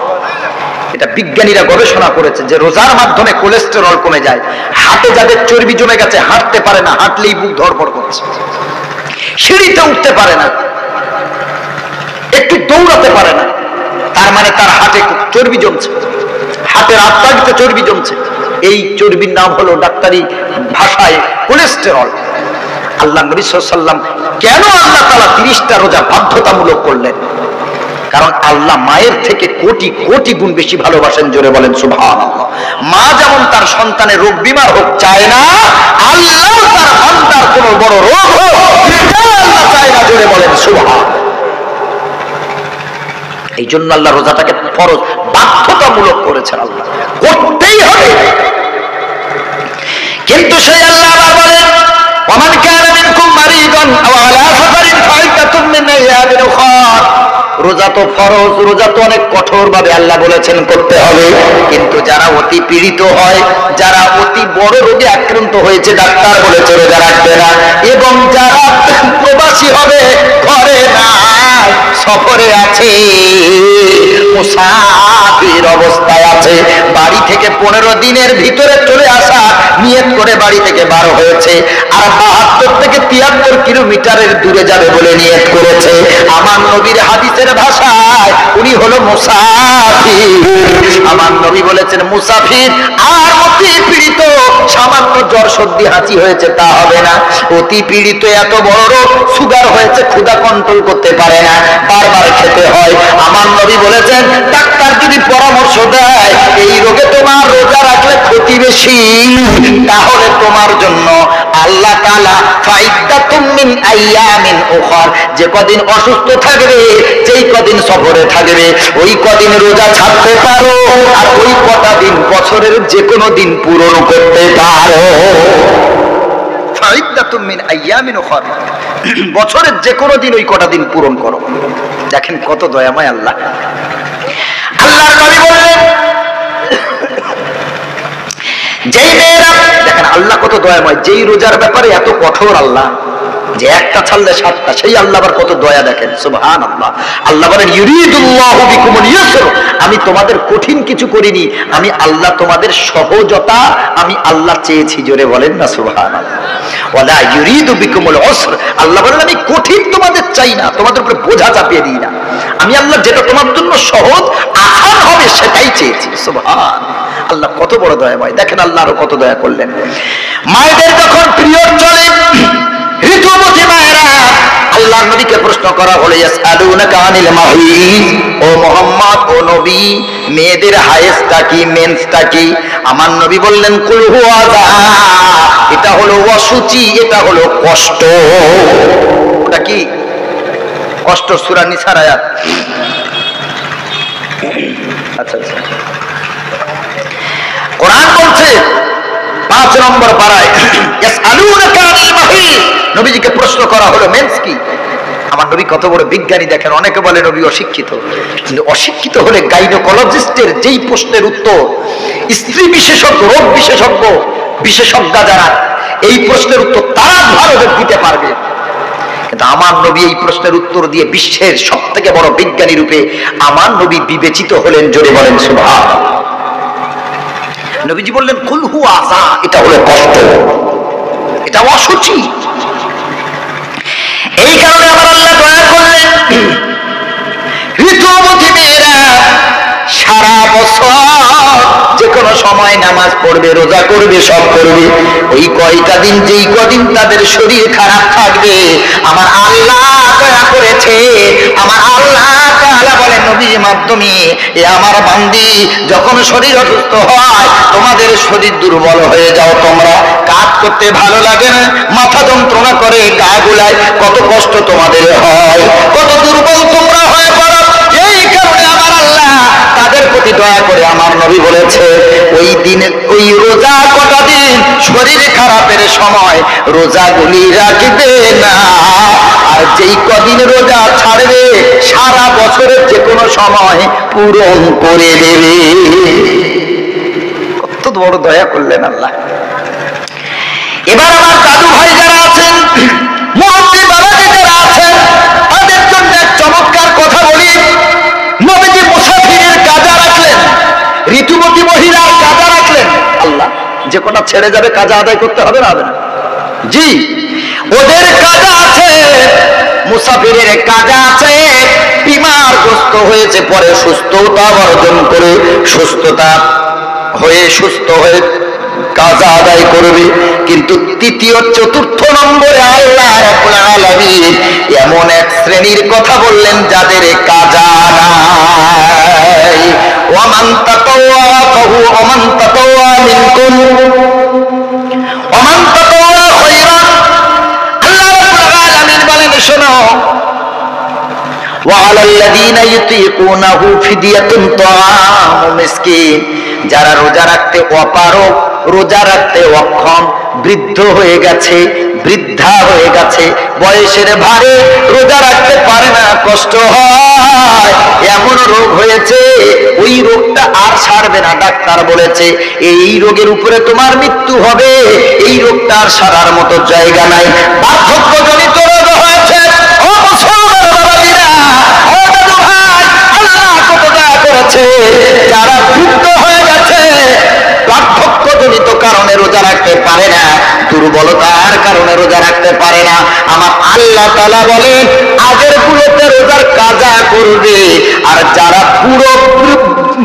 এটা বিজ্ঞানীরা গবেষণা করেছে যে রোজার মাধ্যমে কোলেস্টেরল কমে যায়। হাতে যাদের চর্বি জমে গেছে, হাঁটতে পারে না, হাঁটলেই বুক ধড়ফড় করছে, সিঁড়িতে উঠতে পারে না, একটু দৌড়াতে পারে না, তার মানে তার হাতে চর্বি জমছে, হাতের আত্মাতে চর্বি জমছে। এই চর্বির নাম হলো ডাক্তারি ভাষায় কোলেস্টেরল। আল্লাহ নবী সাল্লাল্লাহু আলাইহি ওয়াসাল্লাম কেন আল্লাহ তাআলা 30টা রোজা বাধ্যতামূলক করলেন? কারণ আল্লাহ মায়ের থেকে কোটি কোটি গুণ বেশি ভালোবাসেন। জোরে বলেন সুবহানাল্লাহ। মা যেমন তার সন্তানের রোগ বিমার হোক চায় না, আল্লাহ তার বান্দার কোনো বড় রোগ হোক এটা আল্লাহ চায় না। জোরে বলেন সুবহানাল্লাহ। এই জন্য আল্লাহ রোজাটাকে ফরজ বাধ্যতামূলক করেছেন। আল্লাহ করতেই হবে। কিন্তু সেই আল্লাহ আবার বলেন ওয়ামান কানা মিনকুম মারিদান আও আলা সাফারিন ফাইদাতুম মিন আইয়ামিন উখরা। রোজা তো ফরজ, রোজা তো অনেক কঠোর ভাবে আল্লাহ বলেছেন করতে হবে। কিন্তু যারা অতি পীড়িত হয়, যারা অতি বড় রোগে আক্রান্ত হয়েছে, ডাক্তার বলেছে রোজা রাখবে না, এবং যারা প্রবাসী হবে, ঘরে না সফরে আছে, মুসাফির অবস্থায় আছে, বাড়ি থেকে 15 দিনের ভিতরে চলে আসা নিয়ত করে বাড়ি থেকে বার হয়েছে, আর 72 থেকে 73 কিলোমিটারের দূরে যাবে বলে নিয়ত করেছে, আমার নবীর হাদিসের ভাষায় উনি হলো মুসাফির। আমার নবী বলেছেন মুসাফির আর অতি পীড়িত সামান্য জ্বর সর্দি হাঁচি হয়েছে তা হবে না। অতি পীড়িত এত বড় রোগ, সুগার হয়েছে, ক্ষুধা কন্ট্রোল করতে পারে না, বারবার খেতে হয়। আমার নবী বলেছেন ডাক্তার যদি পরামর্শ দেয় এই রোগে তোমার রোজা রাখলে ক্ষতি বেশি, তাহলে তোমার জন্য আল্লাহ তাআলা ফাইদাতুম মিন আইয়ামিন উখর, যে কদিন অসুস্থ থাকবে, যেই কদিন সফরে থাকবে, ওই কদিন রোজা ছাড়তে পারো, আর ওই কটা দিন বছরের যে কোনো দিন পূরণ করতে পারো। ফাইদাতুম মিন আইয়ামিন উখর, বছরের যে কোনো দিন ওই কটা দিন পূরণ করো। দেখেন কত দয়াময় আল্লাহ। আল্লাহর নবী বললেন যেই মেয়েরা, দেখেন আল্লাহ কত দয়াময়, যেই রোজার ব্যাপারে এত কঠোর আল্লাহ, যে একটা ছাড়লে 7টা, সেই আল্লাহ আবার কত দয়া। দেখেন সুবহানাল্লাহ। আল্লাহ বলেন ইউরিদুল্লাহু বিকুমুল ইউসর, আমি তোমাদের কঠিন কিছু করিনি, আমি আল্লাহ তোমাদের সহজতা আমি আল্লাহ চেয়েছি। জোরে বলেন না সুবহানাল্লাহ। ওয়ালা ইউরিদু বিকুমুল উসর, আল্লাহ বলেন আমি কঠিন তোমাদের চাই না, তোমাদের উপরে বোঝা চাপিয়ে দিই না, আমি আল্লাহ যেটা তোমার জন্য সহজ আসান হবে সেটাই চেয়েছি। সুবহান আল্লাহ কত বড় দয়াময়। দেখেন আল্লাহ আরো কত দয়া করলেন। মায়েদের যখন পিরিয়ড চলে, ঋতুবতী মায়েরা, আল্লাহ নবীকে প্রশ্ন করা হলো ইয়াসআলুনাকা আনিল মাহিদ, ও মুহাম্মদ, ও নবী, মেয়েদের হায়েজটা কি, মেন্সটা কি? আমার নবী বললেন কুল হুয়া আযা, এটা হলো অসুচি, এটা হলো কষ্ট। ওটা কি কষ্ট? সূরা নিসার আয়াত। আচ্ছা আচ্ছা, কোরআন বলছে 5 নম্বর পারায় ইয়াসআলুনাকা আনিল মাহিদ, নবীজিকে প্রশ্ন করা হলো মেন্স কি। আমার নবী কত বড় বিজ্ঞানী দেখেন। অনেকে বলে নবী অশিক্ষিত, কিন্তু অশিক্ষিত হলে গাইনোকোলজিস্টের যেই প্রশ্নের উত্তর, স্ত্রী বিশেষজ্ঞ, রোগ বিশেষজ্ঞ, বিশেষজ্ঞ যারা, এই প্রশ্নের উত্তর তারা ভালো দিতে পারবে। কিন্তু আমার নবী এই প্রশ্নের উত্তর দিয়ে বিশ্বের সবথেকে বড় বিজ্ঞানী রূপে আমার নবী বিবেচিত হলেন। জোরে বলেন সুবহানাল্লাহ। নবীজি বললেন কুল হুয়া আযা, এটা হলো কষ্ট, এটা অসুচি। এই কারণে আমার আল্লাহ দয়া করলেন, ঋতুবতী মেয়েরা সারা বছর যে কোনো সময় নামাজ পড়বে, রোজা করবে, সব করবে, ওই কয়টা দিন যেই কদিন তাদের শরীর খারাপ থাকবে, আমার আল্লাহ দয়া করেছে। আমার আল্লাহ তাআলা বলেন নবীর মাধ্যমে, এ আমার বান্দি যখন শরীর অসুস্থ হয়, তোমাদের শরীর দুর্বল হয়ে যাও, তোমরা কাজ করতে ভালো লাগে না, মাথা যন্ত্রণা করে, গা গুলায়, কত কষ্ট তোমাদের হয়, কত দুর্বল তোমরা হয়ে পড়ো। এই কারণে আমার আল্লাহ তাদের প্রতি দয়া করে আমার নবী বলেছে ওই দিনে, ওই রোজা কটা দিন শরীর খারাপের সময় রোজাগুলি রাখবে না, আর যেই কদিন রোজা ছাড়বে সারা বছরের যে কোনো সময় পূরণ করে দেবে। কত বড় দয়া করলেন আল্লাহ। এবার আমার দাদু ভাই যারা আছেন, মুরব্বী বাবাজি যারা আছেন, তাদের জন্য এক চমৎকার কথা বলি। নবীজি মুসাফিরের কাজা রাখলেন, ঋতুবতী মহিলার কাজা রাখলেন। আল্লাহ যে কোটা ছেড়ে যাবে কাজা আদায় করতে হবে না? হবে না? জি, ওদের কাজা আছে, মুসাফিরের কাজা আছে। বিমারগ্রস্ত হয়েছে, পরে সুস্থতা অর্জন করে সুস্থ হয়ে কাজা আদায় করবে। কিন্তু তৃতীয় চতুর্থ নম্বরে আল্লাহ রাব্বুল আলামিন এমন এক শ্রেণীর কথা বললেন যাদের কাজা নাই। ওয়ামান তাতাওয়া ফাহু ওয়ামান তাতাওয়া মিনকুম ওয়ামান তাতাওয়া খায়রান। আল্লাহ রাব্বুল আলামিন বলেন শোনো, ওয়ালাল্লাযীনা ইউতীকুনাহু ফিদিয়াতুন তাআমু মিসকিন। যারা রোজা রাখতে অপারগ, রোজা রাখতে অক্ষম, বৃদ্ধ হয়ে গেছে, বৃদ্ধা হয়ে গেছে, বয়সের ভারে রোজা রাখতে পারে না, কষ্ট হয়, এমন রোগ হয়েছে ওই রোগটা আর ছাড়বে না, ডাক্তার বলেছে এই রোগের উপরে তোমার মৃত্যু হবে, এই রোগটা আর সারার মতো জায়গা নাই, বার্ধক্যজনিত রোগ হয়েছে। ও মুসলমান বাবাজিরা, ও দাদু ভাই, আল্লাহ কত দয়া করেছে। যারা বৃদ্ধ হয়ে গেছে, বার্ধক্যজনিত কারণে রোজা রাখতে পারে না, দুর্বলতার কারণে রোজা রাখতে পারে না, আমার আল্লাহ তাআলা বলেন আগের গুলোতে রোজার কাজা করবে। আর যারা পুরো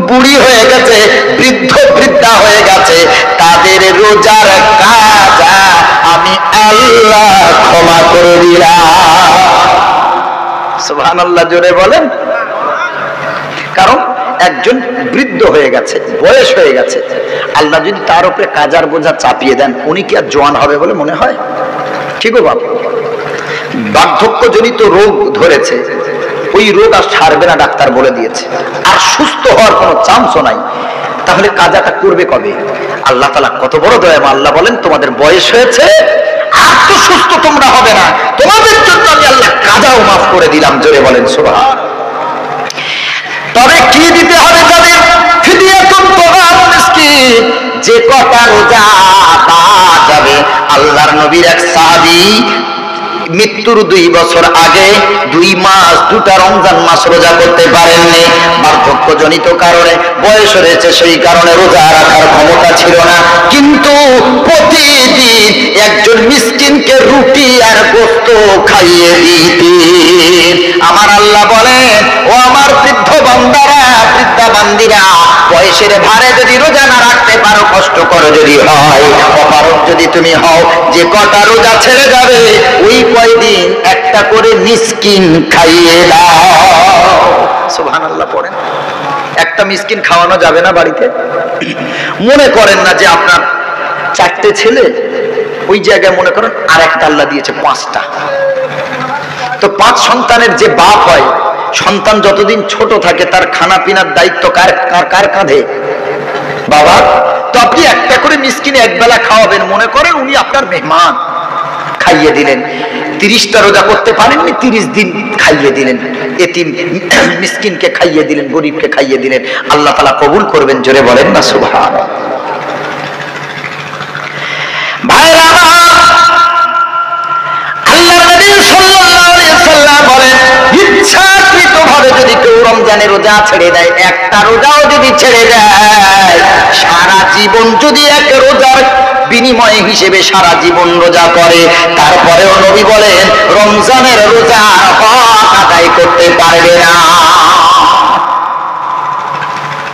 বুড়ি হয়ে গেছে, বৃদ্ধ বৃদ্ধা হয়ে গেছে, তাদের রোজার কাজা আমি আল্লাহ ক্ষমা করে দিলাম। সুবহানাল্লাহ, জোরে বলেন। কারণ একজন বৃদ্ধ হয়ে গেছে, বয়স হয়ে গেছে, আল্লাহ যদি তার উপরে কাজার বোঝা চাপিয়ে দেন, উনি কি আর জওয়ান হবে বলে মনে হয়? ঠিক ও বাবা, বার্ধক্যজনিত রোগ ধরেছে, ওই রোগ আর ছাড়বে না, ডাক্তার বলে দিয়েছে, আর সুস্থ হওয়ার কোনো চান্সও নাই, তাহলে কাজাটা করবে কবে? আল্লাহ তাআলা কত বড় দয়াময়। আল্লাহ বলেন তোমাদের বয়স হয়েছে, আর তো সুস্থ তোমরা হবে না, তোমাদের জন্য আমি আল্লাহ কাজাও মাফ করে দিলাম। জোরে বলেন সুবহান। তবে কি দিতে হবে তাদের? ফিদিয়াতুন তাআমু মিসকিন। যে কটা রোজা বাদ যাবে, আল্লাহর নবীর এক সাহাবী মৃত্যুর 2 বছর আগে 2 মাস, 2টা রমজান মাস রোজা করতে পারেননি, বার্ধক্যজনিত কারণে, বয়স হয়েছে সেই কারণে রোজা রাখার ক্ষমতা ছিল না, কিন্তু প্রতিদিন একজন মিসকিনকে রুটি আর গোশত খাইয়ে দিতেন। আমার আল্লাহ বলেন ও আমার বৃদ্ধ বান্দারা, বৃদ্ধা বান্দিরা, বয়সের ভারে যদি রোজা না রাখতে পারো, কষ্ট করে যদি হয়, অপারগ যদি তুমি হও, যে কটা রোজা ছেড়ে যাবে ওই কয়দিন একটা করে মিসকিন খাইয়ে দাও। সুবহানাল্লাহ পড়েন। একটা মিসকিন খাওয়ানো যাবে না বাড়িতে? মনে করেন না যে আপনার 4টে ছেলে, ওই জায়গায় মনে করেন আর একটা আল্লাহ দিয়েছে 5টা, তো 5 সন্তানের যে বাপ হয়, সন্তান যতদিন ছোট থাকে তার খানা পিনার দায়িত্ব কার কাঁধে? বাবা। তো আপনি একটা করে মিসকিনে একবেলা খাওয়াবেন, মনে করেন উনি আপনার মেহমান, খাইয়ে দিলেন। 30টা রোজা করতে পারেননি, 30 দিন খাইয়ে দিলেন, এতিম মিসকিনকে খাইয়ে দিলেন, গরিবকে খাইয়ে দিলেন, আল্লাহ তাআলা কবুল করবেন। জোরে বলেন না সুবহানাল্লাহ। ভাইরা, আল্লাহর নবী সাল্লাল্লাহু আলাইহি সাল্লাম বলেন ইচ্ছাকৃতভাবে যদি কেউ রমজানের রোজা ছেড়ে দেয়, একটা রোজাও যদি ছেড়ে দেয়, সারা জীবন যদি এক রোজার বিনিময় হিসেবে সারা জীবন রোজা করে, তারপরেও নবী বলেন রমজানের রোজা হক আদায় করতে পারবে না।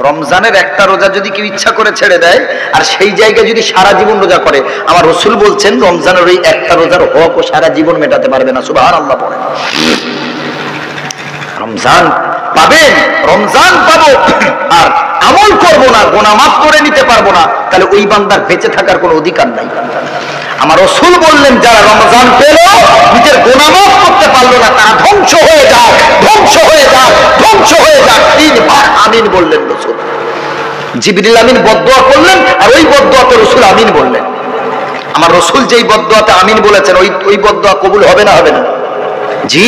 রমজানের একটা রোজা যদি কেউ ইচ্ছা করে ছেড়ে দেয়, আর সেই জায়গায় যদি সারা জীবন রোজা করে, আমার রাসূল বলছেন রমজানের ওই একটা রোজার হক ও সারা জীবন মেটাতে পারবে না। সুবহানাল্লাহ পড়েন। রমজান পাবেন, রমজান পাবো, আর আমল করবো না, গুনাহ মাফ করে নিতে পারবো না, তাহলে ওই বান্দার বেঁচে থাকার কোনো অধিকার নাই। আমার রাসূল বললেন যারা রমজান পেল, নিজের গুনাহ মাফ করতে পারলো না, তারা ধ্বংস হয়ে যাক, ধ্বংস হয়ে যাক, ধ্বংস হয়ে যাক। 3 বার আমিন বললেন রাসূল। জিবরিল আমিন বদদুয়া করলেন, আর ওই বদদুয়াতে রাসূল আমিন বললেন। আমার রাসূল যেই বদদুয়াতে আমিন বলেছেন, ওই বদদুয়া কবুল হবে না? হবে না? জি।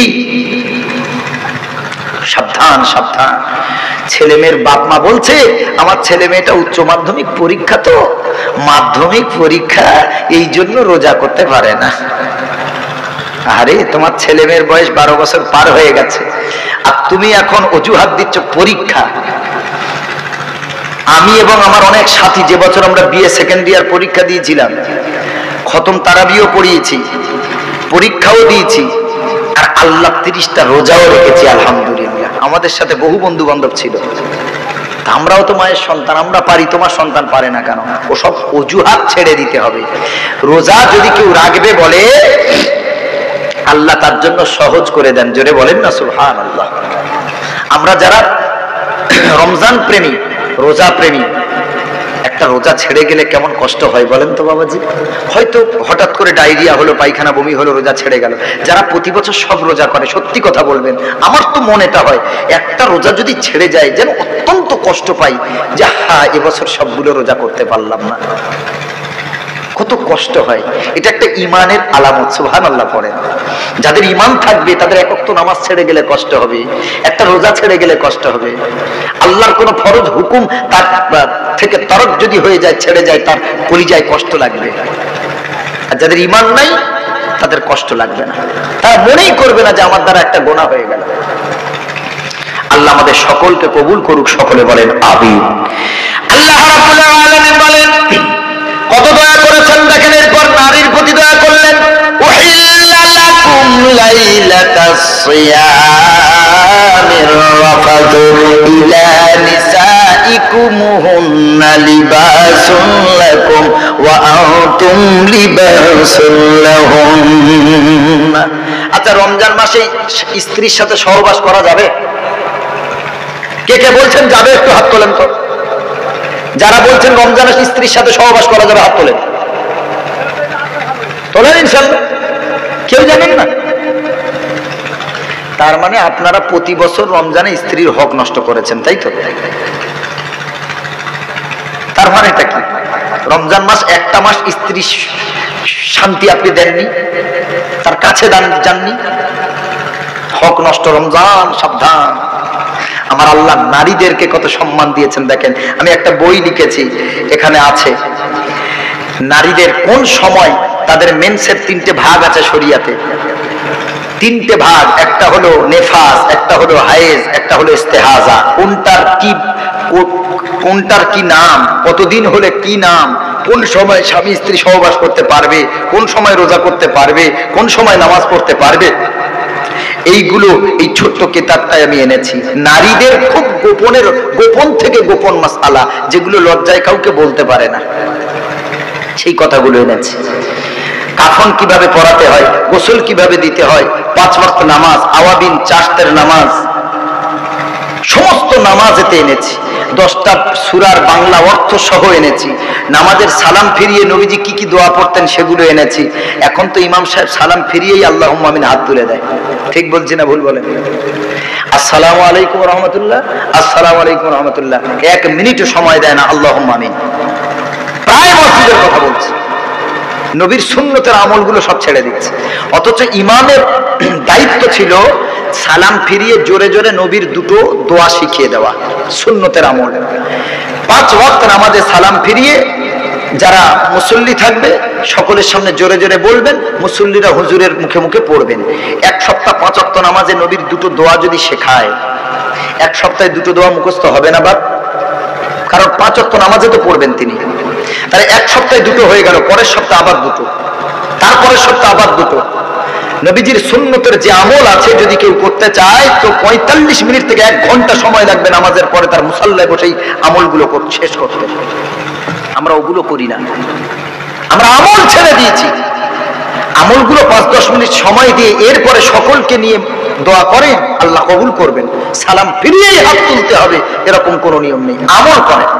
সাবধান, সাবধান। ছেলে মেয়ের বাপ মা বলছে আমার ছেলে মেয়েটা উচ্চ মাধ্যমিক পরীক্ষা, তো মাধ্যমিক পরীক্ষা, এই জন্য রোজা করতে পারে না। আরে তোমার ছেলে মেয়ের বয়স 12 বছর পার হয়ে গেছে, আর তুমি এখন অজুহাত দিচ্ছ পরীক্ষা। আমি এবং আমার অনেক সাথী যে বছর আমরা বিএ সেকেন্ড ইয়ার পরীক্ষা দিয়েছিলাম, খতম তারাবিও পড়িয়েছি, পরীক্ষাও দিয়েছি, আর আল্লাহ 30টা রোজাও রেখেছি আলহামদুলিল্লাহ। আমাদের সাথে বহু বন্ধু বান্ধব ছিল, আমরাও তো মায়ের সন্তান, আমরা পারি, তোমার সন্তান পারে না কেন? ওসব অজুহাত ছেড়ে দিতে হবে। রোজা যদি কেউ রাখবে বলে, আল্লাহ তার জন্য সহজ করে দেন। জোরে বলেন না সুবহানাল্লাহ। আমরা যারা রমজান প্রেমী, রোজা প্রেমী, একটা রোজা ছেড়ে গেলে কেমন কষ্ট হয় বলেন তো বাবাজি। হয়তো হঠাৎ করে ডায়রিয়া হলো, পায়খানা বমি হলো, রোজা ছেড়ে গেল। যারা প্রতি বছর সব রোজা করে, সত্যি কথা বলবেন, আমার তো মনেটা হয় একটা রোজা যদি ছেড়ে যায় যেন অত্যন্ত কষ্ট পাই, যে হ্যাঁ এবছর সবগুলো রোজা করতে পারলাম না, কত কষ্ট হয়। এটা একটা ইমানের আলামত, সুবহানাল্লাহ পড়েন। যাদের ইমান থাকবে তাদের এক ওয়াক্ত নামাজ ছেড়ে গেলে কষ্ট হবে, একটা রোজা ছেড়ে গেলে কষ্ট হবে। আল্লাহর কোন ফরজ হুকুম তার থেকে তরক যদি হয়ে যায়, ছেড়ে যায়, তার কলিজায় কষ্ট লাগবে। আর যাদের ইমান নাই তাদের কষ্ট লাগবে না, তারা মনেই করবে না যে আমার দ্বারা একটা গুনাহ হয়ে গেল। আল্লাহ আমাদের সকলকে কবুল করুক, সকলে বলেন আমিন। আল্লাহ রাব্বুল আলামিন বলেন, কত দয়া করেছেন দেখেন। এরপর নারীর প্রতি দয়া করলেন, উহিল্লা লাকুম লাইলাতাস সিয়ামির রাফাতু ইলা নিসাইকুম হুন্না লিবাসুন লাকুম ওয়া আনতুম লিবাসুন লাহুম। আচ্ছা, রমজান মাসে স্ত্রীর সাথে সহবাস করা যাবে? কে কে বলছেন যাবে একটু হাত তোলেন তো। যারা বলছেন রমজানে স্ত্রীর সাথে সহবাস করা যাবে হাত তোলেন। তোলেন ইনশাআল্লাহ। কেউ জানেন না? তার মানে আপনারা প্রতি বছর রমজানে স্ত্রীর হক নষ্ট করেছেন, তাই তো? তার মানে এটা কি? রমজান মাস একটা মাস স্ত্রীর শান্তি আপনি দেননি, তার কাছে যাননি, হক নষ্ট। রমজান সাবধান। আমার আল্লাহ নারীদেরকে কত সম্মান দিয়েছেন দেখেন। আমি একটা বই লিখেছি, এখানে আছে নারীদের কোন সময় তাদের মেন্সের 3টে ভাগ আছে শরিয়াতে। 3টে ভাগ, একটা হলো নেফাস, একটা হলো হায়েজ, একটা হলো ইস্তেহাজা। কোনটার কি নাম, কতদিন হলে কি নাম, কোন সময় স্বামী স্ত্রী সহবাস করতে পারবে, কোন সময় রোজা করতে পারবে, কোন সময় নামাজ পড়তে পারবে, এইগুলো এই ছোট্ট কিতাবটায় আমি এনেছি। নারীদের খুব গোপন থেকে গোপন মাসআলা, যেগুলো লজ্জায় কাউকে বলতে পারে না, সেই কথাগুলো এনেছি। কাফন কিভাবে পড়াতে হয়, গোসল কিভাবে দিতে হয়, 5 ওয়াক্ত নামাজ, আওয়াবিন চাষতের নামাজ, সমস্ত নামাজ এতে এনেছি। 10টা সূরার বাংলা অর্থ সহ এনেছি। নামাজের সালাম ফিরিয়ে নবীজি কি কি দোয়া পড়তেন সেগুলো এনেছি। এখন তো ইমাম সাহেব সালাম ফিরিয়েই আল্লাহুম্মা আমিন হাত তুলে দেয়। ঠিক বলছি না ভুল বলেন? আসসালামু আলাইকুম ওয়া রাহমাতুল্লাহ, আসসালামু আলাইকুম ওয়া রাহমাতুল্লাহ, 1 মিনিটও সময় দেয় না আল্লাহুম্মা আমিন। প্রায় মসজিদের কথা বলছি। নবীর সুন্নতের আমলগুলো সব ছেড়ে দিচ্ছে। অথচ ইমামের দায়িত্ব ছিল সালাম ফিরিয়ে জোরে জোরে নবীর 2টো দোয়া শিখিয়ে দেওয়া, সুন্নতের আমল। 5 ওয়াক্ত নামাজে সালাম ফিরিয়ে যারা মুসল্লি থাকবে সকলের সামনে জোরে জোরে বলবেন, মুসল্লিরা হুজুরের মুখে মুখে পড়বেন। 1 সপ্তাহ 5 ওয়াক্ত নামাজে নবীর 2টো দোয়া যদি শেখায়, 1 সপ্তাহে 2টো দোয়া মুখস্থ হবে না বাপ? কারণ 5 ওয়াক্ত নামাজে তো পড়বেন তিনি। তাহলে 1 সপ্তাহে 2টো হয়ে গেল, পরের সপ্তাহে আবার 2টো, তারপরের সপ্তাহে আবার 2টো। নবীজির সুন্নতের যে আমল আছে যদি কেউ করতে চায় তো 45 মিনিট থেকে 1 ঘন্টা সময় লাগবে নামাজের পরে তার মুসাল্লায় বসেই আমলগুলো শেষ করতে। আমরা ওগুলো করি না, আমরা আমল ছেড়ে দিয়েছি। আমলগুলো 5-10 মিনিট সময় দিয়ে এরপরে সকলকে নিয়ে দোয়া করেন, আল্লাহ কবুল করবেন। সালাম ফিরিয়েই হাত তুলতে হবে এরকম কোনো নিয়ম নেই, আমল করেন।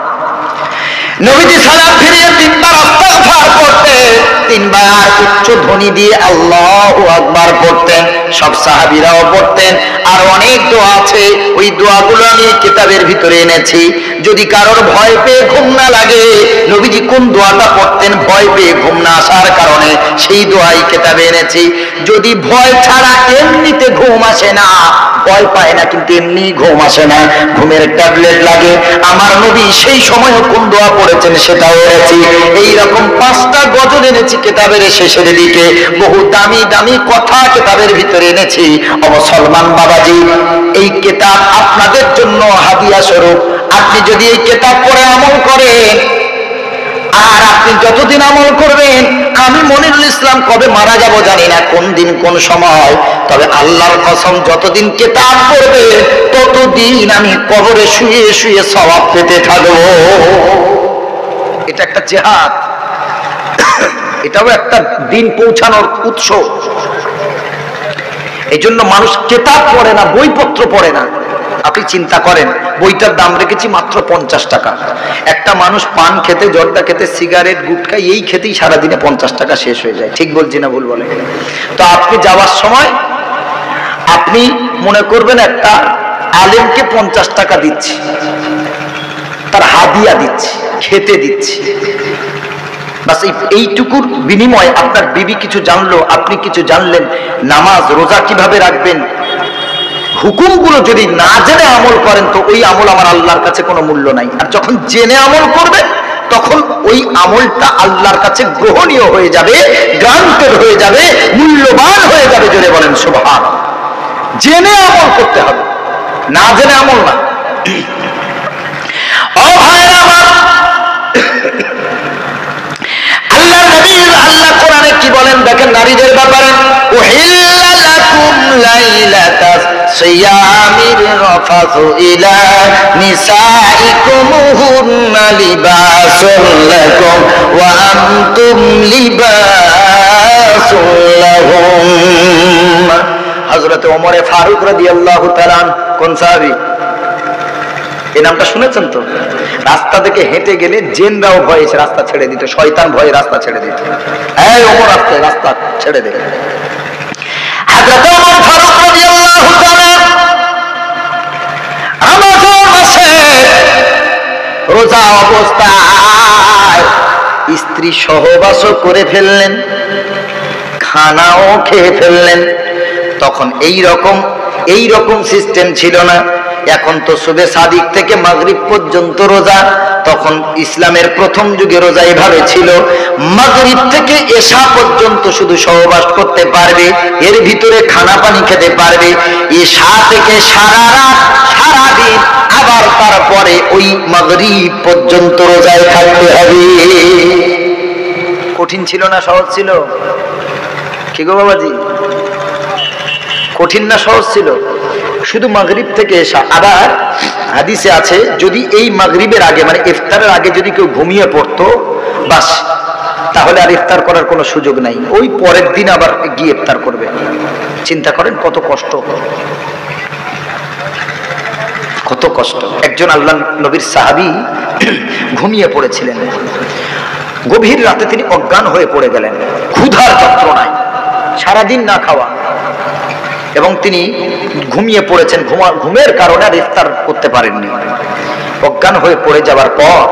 নবীজি সালাম ফিরিয়ে 3বার আস্তাগফার পড়তেন, 3বার উচ্চ ধ্বনি দিয়ে আল্লাহু আকবার পড়তেন। সব সাহাবীরাও পড়তেন। আর অনেক দোয়া আছে, ওই দোয়াগুলো আমি কিতাবের ভিতরে এনেছি। যদি কারোর ভয় পেয়ে ঘুম না লাগে, নবীজি কোন দোয়াটা পড়তেন ভয় পেয়ে ঘুম না আসার কারণে, সেই দোয়াই কিতাবে এনেছি। যদি ভয় ছাড়া এমনিতে ঘুম আসে না, ভয় পায় না কিন্তু এমনি ঘুম আসে না, ঘুমের ট্যাবলেট লাগে, আমার নবী সেই সময়ও কোন দোয়া পড়েছেন সেটাও এনেছি। এইরকম 5টা গজল এনেছি কিতাবের শেষের দিকে। বহু দামি দামি কথা কিতাবের ভিতরে এনেছি। মুসলমান বাবাজি, এই কিতাব আপনাদের জন্য হাদিয়া স্বরূপ। আপনি যদি এই কিতাব পড়ে আমল করেন, আর আপনি যতদিন আমল করবেন, আমি মনিরুল ইসলাম কবে মারা যাব জানি না, কোন দিন কোন সময়, তবে আল্লাহর কসম যতদিন কিতাব পড়বে ততদিন আমি কবরে শুয়ে শুয়ে সওয়াব পেতে থাকবো। এটা একটা জিহাদ, এটাও একটা দিন পৌঁছানোর উৎস। এই জন্য মানুষ কিতাব পড়ে না, বইপত্র পড়ে না। আপনি চিন্তা করেন, বইটার দাম রেখেছি মাত্র 50 টাকা। একটা মানুষ পান খেতে, জর্দা খেতে, সিগারেট, গুটখা এই খেতেই সারাদিনে 50 টাকা শেষ হয়ে যায়। ঠিক বলছি না ভুল বলে? তো আপনি যাওয়ার সময় আপনি মনে করবেন একটা আলেমকে 50 টাকা দিচ্ছি, তার হাদিয়া দিচ্ছি, খেতে দিচ্ছি, বাস এইটুকুর বিনিময়ে আপনার বিবি কিছু জানলো, আপনি কিছু জানলেন, নামাজ রোজা কিভাবে রাখবেন, হুকুমগুলো যদি না জেনে আমল করেন তো ওই আমল আমার আল্লাহর কাছে কোনো মূল্য নাই। আর যখন জেনে আমল করবেন তখন ওই আমলটা আল্লাহর কাছে গ্রহণীয় হয়ে যাবে, গ্রান্টেড হয়ে যাবে, মূল্যবান হয়ে যাবে। জোরে বলেন সুবহান। জেনে আমল করতে হবে, না জেনে আমল না। ও ভাইরা আমার, আল্লাহ নবী, আল্লাহ কোরআনে কি বলেন দেখেন নারীদের ব্যাপারে, উহিল্লা লাকুম লাইলাতাস সিয়ামির রাফাসু ইলা নিসাইকুম হুন্না লিবাসুল লাকুম ওয়া আনতুম লিবাসুল লাহুম। হযরত ওমর ফারুক রাদিয়াল্লাহু তাআলা, কোন সাহাবী? এই নামটা শুনেছেন তো? রাস্তা থেকে হেঁটে গেলে জিনরাও ভয়ে রাস্তা ছেড়ে দিত, শয়তান ভয়ে রাস্তা ছেড়ে দিত। এই ওমর রাস্তা ছেড়ে দে। হযরত ওমর ফারুক রাদিয়াল্লাহু তাআলা রমজান মাসে রোজা অবস্থায় স্ত্রী সহবাসও করে ফেললেন, খানাও খেয়ে ফেললেন। তখন এই রকম সিস্টেম ছিল না। এখন তো সুবে সাদিক থেকে মাগরিব পর্যন্ত রোজা। তখন ইসলামের প্রথম যুগে রোজা এভাবে ছিল, মাগরিব থেকে এশা পর্যন্ত শুধু সহবাস করতে পারবে, এর ভিতরে খানা পানি খেতে পারবে। এশা থেকে সারা রাত সারা দিন, আবার তারপরে ওই মাগরিব পর্যন্ত রোজায় থাকতে হবে। কঠিন ছিল না সহজ ছিল? কি গো বাবাজি, কঠিন না সহজ ছিল? শুধু মাগরিব থেকে এশা। আবার হাদিসে আছে, যদি এই মাগরিবের আগে মানে ইফতারের আগে যদি কেউ ঘুমিয়ে পড়তো বাস, তাহলে আর ইফতার করার কোনো সুযোগ নাই, ওই পরের দিন আবার গিয়ে ইফতার করবে। চিন্তা করেন কত কষ্ট, কত কষ্ট। একজন আল্লাহ নবীর সাহাবী ঘুমিয়ে পড়েছিলেন, গভীর রাতে তিনি অজ্ঞান হয়ে পড়ে গেলেন, ক্ষুধার যন্ত্রণায়, সারাদিন না খাওয়া, এবং তিনি ঘুমিয়ে পড়েছেন। ঘুমের কারণে আর ইফতার করতে পারেননি। অজ্ঞান হয়ে পড়ে যাওয়ার পর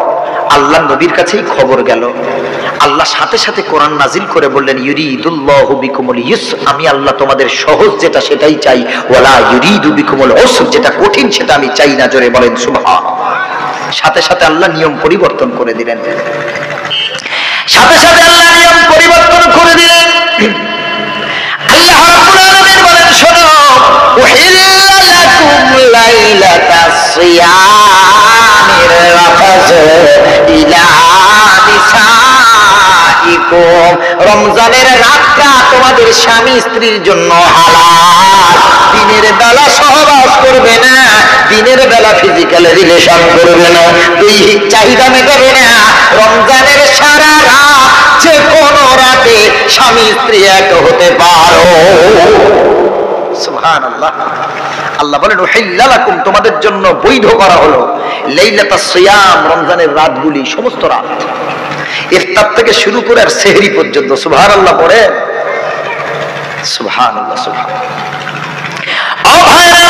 আল্লাহ নবীর কাছেই খবর গেল। আল্লাহ সাথে সাথে কোরআন নাজিল করে বললেন, ইউরিদুল্লাহু বিকুমুল ইউসর, আমি আল্লাহ তোমাদের সহজ যেটা সেটাই চাই, ওয়ালা ইউরিদু বিকুমুল উসর, যেটা কঠিন সেটা আমি চাই না। জোরে বলেন সুবহান। সাথে সাথে আল্লাহ নিয়ম পরিবর্তন করে দিলেন, সাথে সাথে আল্লাহ নিয়ম পরিবর্তন করে দিলেন। আল্লাহ রাব্বুল আলামিন বলেন, শোনো, উহিল্লা লাকুম লাইলাতাস সিয়ামির রাফাসু ইলা নিসাইকুম, রমজানের রাতটা তোমাদের স্বামী স্ত্রীর জন্য হালাল। দিনের বেলা সহবাস করবে না, দিনের বেলা ফিজিক্যাল রিলেশন করবে না, দৈহিক চাহিদা মেটাবে না। রমজানের সারা রাত, যে কোনো রাতে স্বামী স্ত্রী এক হতে পারো। সুবহানাল্লাহ। আল্লাহ বলেন, উহিল্লা লাকুম, তোমাদের জন্য বৈধ করা হলো লাইলাতাস সিয়াম, রমজানের রাতগুলি, সমস্ত রাত, ইফতার থেকে শুরু করে আর সেহরি পর্যন্ত। সুবহানাল্লাহ পড়ে, সুবহানাল্লাহ, সুবহানাল্লাহ। ও ভাইরা,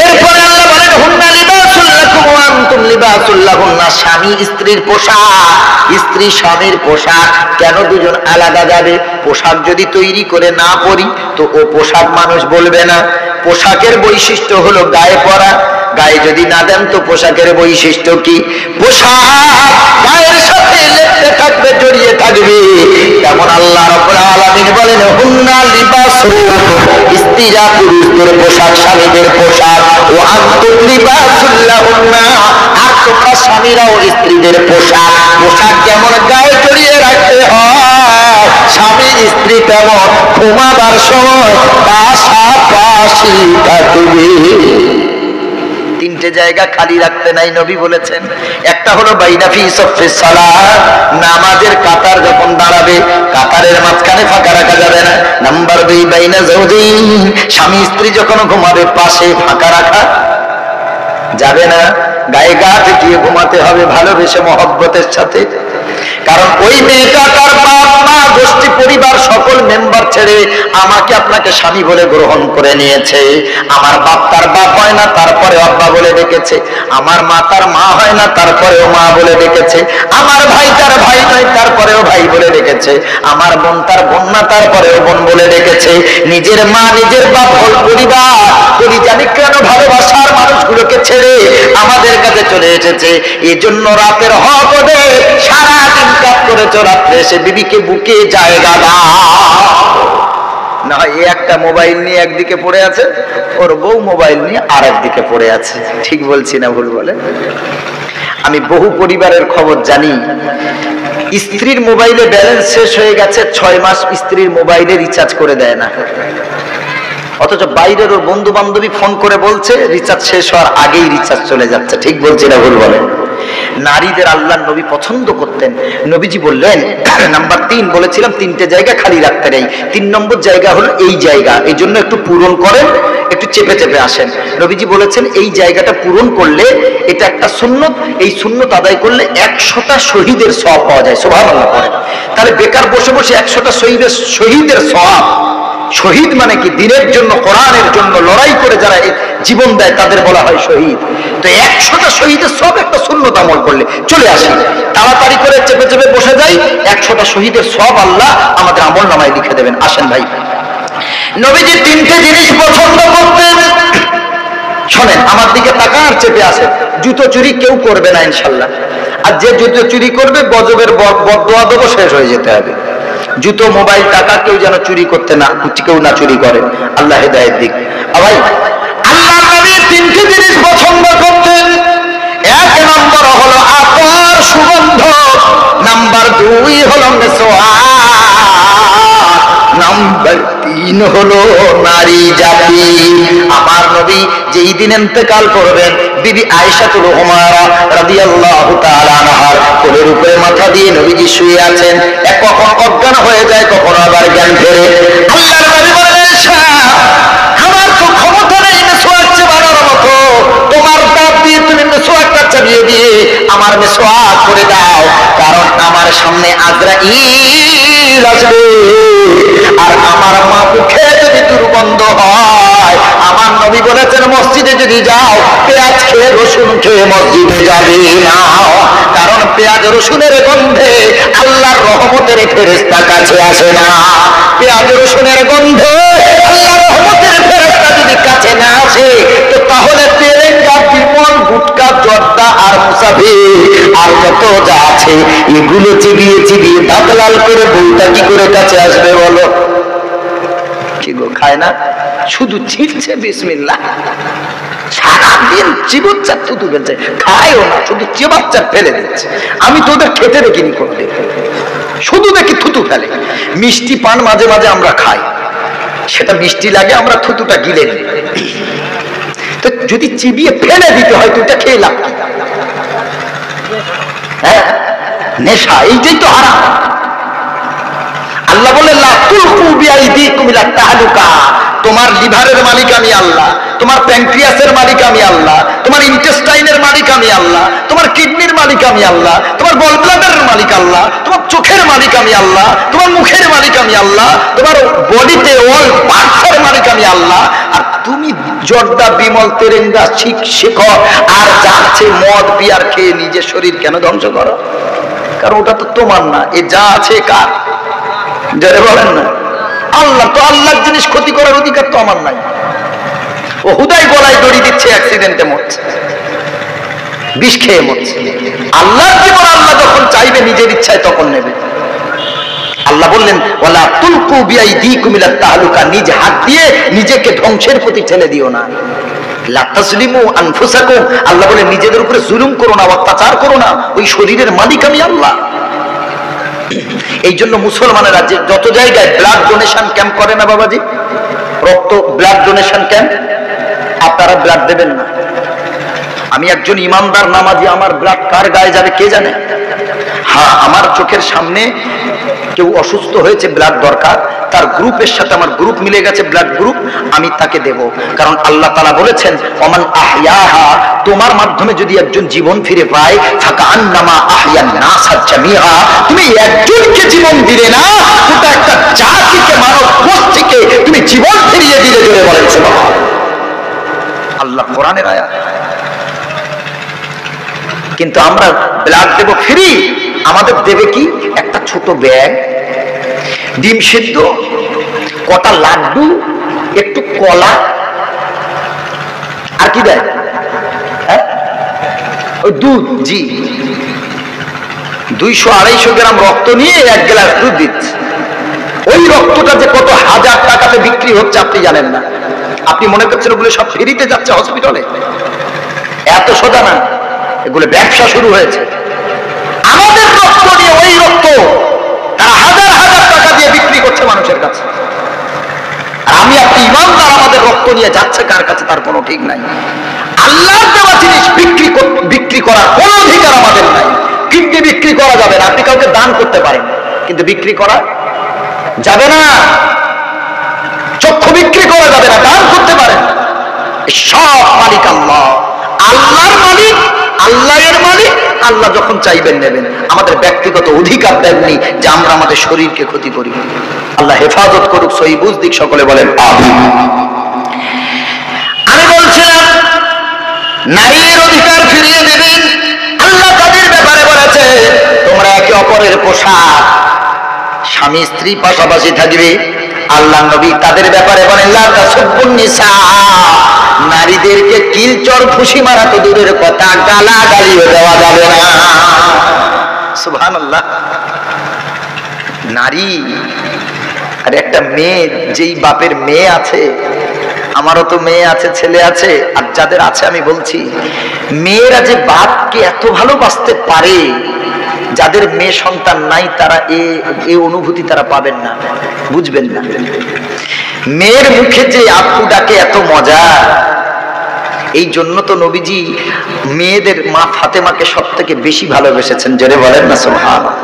এরপরে আল্লাহ বলেন, হুন্না লিবাসুল লাকুম ওয়া আনতুম লিবাসুল লাহুন্না, স্বামী স্ত্রীর পোশাক, স্ত্রী স্বামীর পোশাক। কেন দুজন আলাদা যাবে? পোশাক যদি তৈরি করে না পরি তো ও পোশাক মানুষ বলবে না। পোশাকের বৈশিষ্ট্য হলো গায়ে পরা, গায়ে যদি না দেন তো পোশাকের বৈশিষ্ট্য কি? পোশাক গায়ের সাথে লেপটে থাকবে, জড়িয়ে থাকবে। তেমন আল্লাহ রাব্বুল আলামিন বলেন, হুন্না লিবাসুল, স্ত্রীরা পুরুষদের পোশাক, স্বামীদের পোশাক। ওয়া আনতুম লিবাসুল লাহুন্না, আর তোমরা স্বামীরাও স্ত্রীদের পোশাক। পোশাক যেমন গায়ে জড়িয়ে রাখতে হয়, স্বামী স্ত্রী তেমন ঘুমাবার সময় পাশাপাশি থাকবে। তিনটে জায়গা খালি রাখতে নাই নবী বলেছেন। একটা হলো বাইনা ফি সাফফিস সালাত, নামাজের কাতার যখন দাঁড়াবে কাতারের মাঝখানে ফাঁকা রাখা যাবে না। নাম্বার 2 বাইনা যাওজাইন, স্বামী স্ত্রী যখন ঘুমাবে পাশে ফাঁকা রাখা যাবে না, গায়ে গা ঠেকিয়ে ঘুমাতে হবে ভালোবেসে মহব্বতের সাথে। কারণ ওই মেয়েটা তার বাপ মা গোষ্ঠী পরিবার সকল মেম্বার ছেড়ে আমাকে আপনাকে স্বামী বলে গ্রহণ করে নিয়েছে। আমার বাপ তার বাপ হয় না, তারপরে আব্বা বলে ডেকেছে। আমার মা তার মা হয় না, তারপরেও মা বলে ডেকেছে। আমার ভাই তার ভাই নয়, তারপরেও ভাই বলে ডেকেছে। আমার বোন তার বোন না, তারপরেও বোন বলে ডেকেছে। নিজের মা নিজের বাপ হল পরিবার। বলি জানি কেন ভালোবাসার মানুষগুলোকে ছেড়ে আমাদের কাছে চলে এসেছে। এই জন্য রাতের হক ওদের, সারাদিন কাজ করেছো, রাত্রে এসে বিবিকে বুকে জায়গা দাও না। হয় একটা মোবাইল নিয়ে একদিকে পড়ে আছে, ওর বউ মোবাইল নিয়ে আর একদিকে পড়ে আছে। ঠিক বলছি না ভুল বলে? আমি বহু পরিবারের খবর জানি, স্ত্রীর মোবাইলে ব্যালেন্স শেষ হয়ে গেছে, 6 মাস স্ত্রীর মোবাইলে রিচার্জ করে দেয় না। অথচ বাইরের ওর বন্ধু বান্ধবী ফোন করে বলছে রিচার্জ শেষ হওয়ার আগেই রিচার্জ চলে যাচ্ছে। ঠিক বলছি না ভুল বলে? নারীদের আল্লাহর নবী পছন্দ করতেন। নবীজি বললেন, নাম্বার 3 বলেছিলাম 3টে জায়গা খালি রাখতে নেই। 3 নম্বর জায়গা হলো এই জায়গা, এই জন্য একটু পূরণ করেন, একটু চেপে চেপে আসেন। নবীজি বলেছেন এই জায়গাটা পূরণ করলে এটা একটা সুন্নত, এই সুন্নত আদায় করলে 100টা শহীদের সওয়াব পাওয়া যায়। সুবহানাল্লাহ পড়েন। তাহলে বেকার বসে বসে 100টা শহীদের সওয়াব। শহীদ মানে কি? দিনের জন্য, কোরআনের জন্য লড়াই করে যারা জীবন দেয় তাদের বলা হয় শহীদ। তো 100টা শহীদের সব একটা সুন্নত আমল করলে চলে আসি, তাড়াতাড়ি করে চেপে চেপে বসে যাই, 100টা শহীদের সব আল্লাহ আমাদের আমল নামায় লিখে দেবেন। আসেন ভাই, নবীজি 3টে জিনিস পছন্দ করতেন। শোনেন, আমার দিকে তাকান আর চেপে আসেন। জুতো চুরি কেউ করবে না ইনশাল্লাহ। আর যে জুতো চুরি করবে গজবের বদদোয়া দেবো, শেষ হয়ে যেতে হবে। জুতো, মোবাইল, টাকা কেউ যেন চুরি করতে না, কেউ না চুরি করে। আল্লাহ হেদায়েত দিক। ভাই, আল্লাহ নবী 3টে জিনিস পছন্দ করতেন। 1 নম্বর হলো আতর, সুগন্ধ। নাম্বার 2 হলো মেসওয়াক। নাম্বার 3 হলো নারী জাতি। আমার নবী যেই দিন ইন্তেকাল করবেন, বিবি আয়েশাতুল উমারা রাদিয়াল্লাহু তাআলা আনহার কোলের উপরে মাথা দিয়ে নবীজি শুয়ে আছেন। কখন অজ্ঞান হয়ে যায়, কখন আবার জ্ঞান ফেরে। আল্লাহর নবী বলেন, আয়েশা, আমার তো ক্ষমতা নেই মেসওয়াক চাবানোর মতো, তোমার দাঁত দিয়ে তুমি মেসওয়াকটা চাবিয়ে দিয়ে আমার মেসওয়াক করে দাও। কারণ আমার সামনে আজরাইল আসবে, আর আমার মা মুখে যদি দুর্গন্ধ হয়, আমার নবী বলেছেন মসজিদে যদি যাও পেঁয়াজ খেয়ে রসুন খেয়ে মসজিদে যাবে না। কারণ পেঁয়াজ রসুনের গন্ধে আল্লাহর রহমতের ফেরেশতা কাছে আসে না। পেঁয়াজ রসুনের গন্ধে আল্লাহর রহমতের ফেরেশতা যদি কাছে না আসে, তো তাহলে তেরেঙ্গা, বিমল, গুটকা, জর্দা আর মুসাফির আর যত যা আছে এগুলো চিবিয়ে চিবিয়ে দাঁত লাল করে বউটা কি করে কাছে আসবে বলো? কি গো, খায় না, শুধু চিলছে বিসমিল্লাহ, সারাদিন চিবচ্চার থুতু ফেলছে, খায়ও না, শুধু চিবাচ্চার ফেলে দিচ্ছে। আমি তো ওদের খেতে দেখিনি কোনোদিন, শুধু দেখি থুতু ফেলে। মিষ্টি পান মাঝে মাঝে আমরা খাই, সেটা মিষ্টি লাগে, আমরা থুতুটা গিলে নিই। তো যদি চিবিয়ে ফেলে দিতে হয়, তুইটা খেয়ে লাভ কি? হ্যাঁ, নেশা, এইটাই তো হারাম। আল্লাহ বলে লা তুলকু বিআইদিকুম ইলা তাহলুকা, তোমার লিভারের মালিক আমি আল্লাহ, তোমার প্যানক্রিয়াসের মালিক আমি আল্লাহ, তোমার ইন্টেস্টাইনের মালিক আমি আল্লাহ, তোমার কিডনির মালিক আমি আল্লাহ, তোমার গল ব্লাডারের মালিক আল্লাহ, তোমার চোখের মালিক আমি আল্লাহ, তোমার মুখের মালিক আমি আল্লাহ, তোমার বডিতে অল পার্টসের মালিক আমি আল্লাহ। আর তুমি জর্দা, বিমল, তেরেঙ্গা, শিখর আর যাচ্ছে মদ বিয়ার খেয়ে নিজের শরীর কেন ধ্বংস করো? কারণ ওটা তো তোমার না, এ যা আছে কার? যারা বলেন না আল্লাহ, তো আল্লাহর জিনিস ক্ষতি করার অধিকার তো আমার নাই। ও হুদাই গলায় দড়ি দিচ্ছে, অ্যাক্সিডেন্টে মরছে, বিষ খেয়ে মরছে। আল্লাহর জীবন আল্লাহ যখন চাইবে নিজের ইচ্ছায় তখন নেবে। আল্লাহ বললেন ওয়ালা তুলকু বিআইদিকুম ইলা তাহলুকা, নিজ হাত দিয়ে নিজেকে ধ্বংসের প্রতি ঠেলে দিও না। লা তাজলিমু আনফুসাকুম, আল্লাহ বলে নিজেদের উপরে জুলুম করো না, অত্যাচার করো না, ওই শরীরের মালিক আমি আল্লাহ। এই জন্য মুসলমানেরা যে যত জায়গায় ব্লাড ডোনেশন ক্যাম্প করে না বাবাজি, রক্ত ব্লাড ডোনেশন ক্যাম্প, আপনারা ব্লাড দেবেন না। আমি একজন ইমানদার নামাজি, আমার ব্লাড কার গায়ে যাবে কে জানে? হ্যাঁ, আমার চোখের সামনে কেউ অসুস্থ হয়েছে, ব্লাড দরকার, তার গ্রুপের সাথে আমার গ্রুপ মিলে গেছে, ব্লাড গ্রুপ, আমি তাকে দেব। কারণ আল্লাহ তাআলা বলেছেন ওমান আহইয়াহা, তোমার মাধ্যমে যদি একজন জীবন ফিরে পায়, ফাকান্নামা আহইয়ান নাস জামিআ, তুমি একজনকে জীবন দিলে না, গোটা একটা জাতিকে, মানব গোষ্ঠীকে তুমি জীবন ফিরিয়ে দিলে। জোরে বলেন সুবহানাল্লাহ। আল্লাহ কোরআনের আয়াত। কিন্তু আমরা ব্লাড দেব ফ্রি, আমাদের দেবে কি? একটা ছোট ব্যাগ, ডিম সিদ্ধ, কটা লাড্ডু, একটু কলা, আর কি দেয়? ওই দুধ। জি, 200-250 গ্রাম রক্ত নিয়ে 1 গ্লাস দুধ দিচ্ছে। ওই রক্তটা যে কত হাজার টাকাতে বিক্রি হচ্ছে আপনি জানেন না। আপনি মনে করছেন ওগুলো সব ফ্রিতে যাচ্ছে হসপিটালে? এত সোজা না, এগুলো ব্যবসা শুরু হয়েছে। আমাদের রক্ত নিয়ে, ওই রক্ত তারা হাজার হাজার টাকা দিয়ে বিক্রি করছে মানুষের কাছে। আর আমি আপনি ইমানদার, আমাদের রক্ত নিয়ে যাচ্ছে কার কাছে তার কোনো ঠিক নাই। আল্লাহর দেওয়া জিনিস বিক্রি করার কোনো অধিকার আমাদের নাই। কিডনি বিক্রি করা যাবে না, আপনি কাউকে দান করতে পারেন, কিন্তু বিক্রি করা যাবে না। চক্ষু বিক্রি করা যাবে না, দান করতে পারেন। সব মালিক আল্লাহ, আল্লাহর মালিক, আল্লাহের মালিক। আল্লাহ যখন চাইবেন নেবেন। আমাদের ব্যক্তিগত অধিকার দেননি যে আমরা আমাদের শরীরকে ক্ষতি করি। আল্লাহ হেফাজত করুক, সহি বুঝ দিক, সকলে বলেন আমিন। আমি বলছিলাম নারীর অধিকার ফিরিয়ে দেবেন। আল্লাহ তাদের ব্যাপারে বলেছে তোমরা একে অপরের পোশাক, স্বামী স্ত্রী পাশাপাশি থাকবে। আল্লাহ নবী তাদের ব্যাপারে বলেন লা তাসুব্বুন নিসা, নারীদেরকে কিলচর খুশি মারা তো দূরের কথা, গালাগালিও দেওয়া যাবে না। সুবহানাল্লাহ। নারী আর একটা মেয়ে, যেই বাপের মেয়ে আছে, আমারও তো মেয়ে আছে, ছেলে আছে, আর যাদের আছে আমি বলছি, মেয়েরা যে বাপকে এত ভালোবাসতে পারে, যাদের মেয়ে সন্তান নাই তারা এই অনুভূতি তারা পাবেন না, বুঝবেন না। মেয়ের মুখে যে আপু ডাকে এত মজা, এই জন্য তো নবীজি মেয়েদের মা ফাতেমাকে সব থেকে বেশি ভালোবেসেছেন। জোরে বলেন না সুবহানাল্লাহ।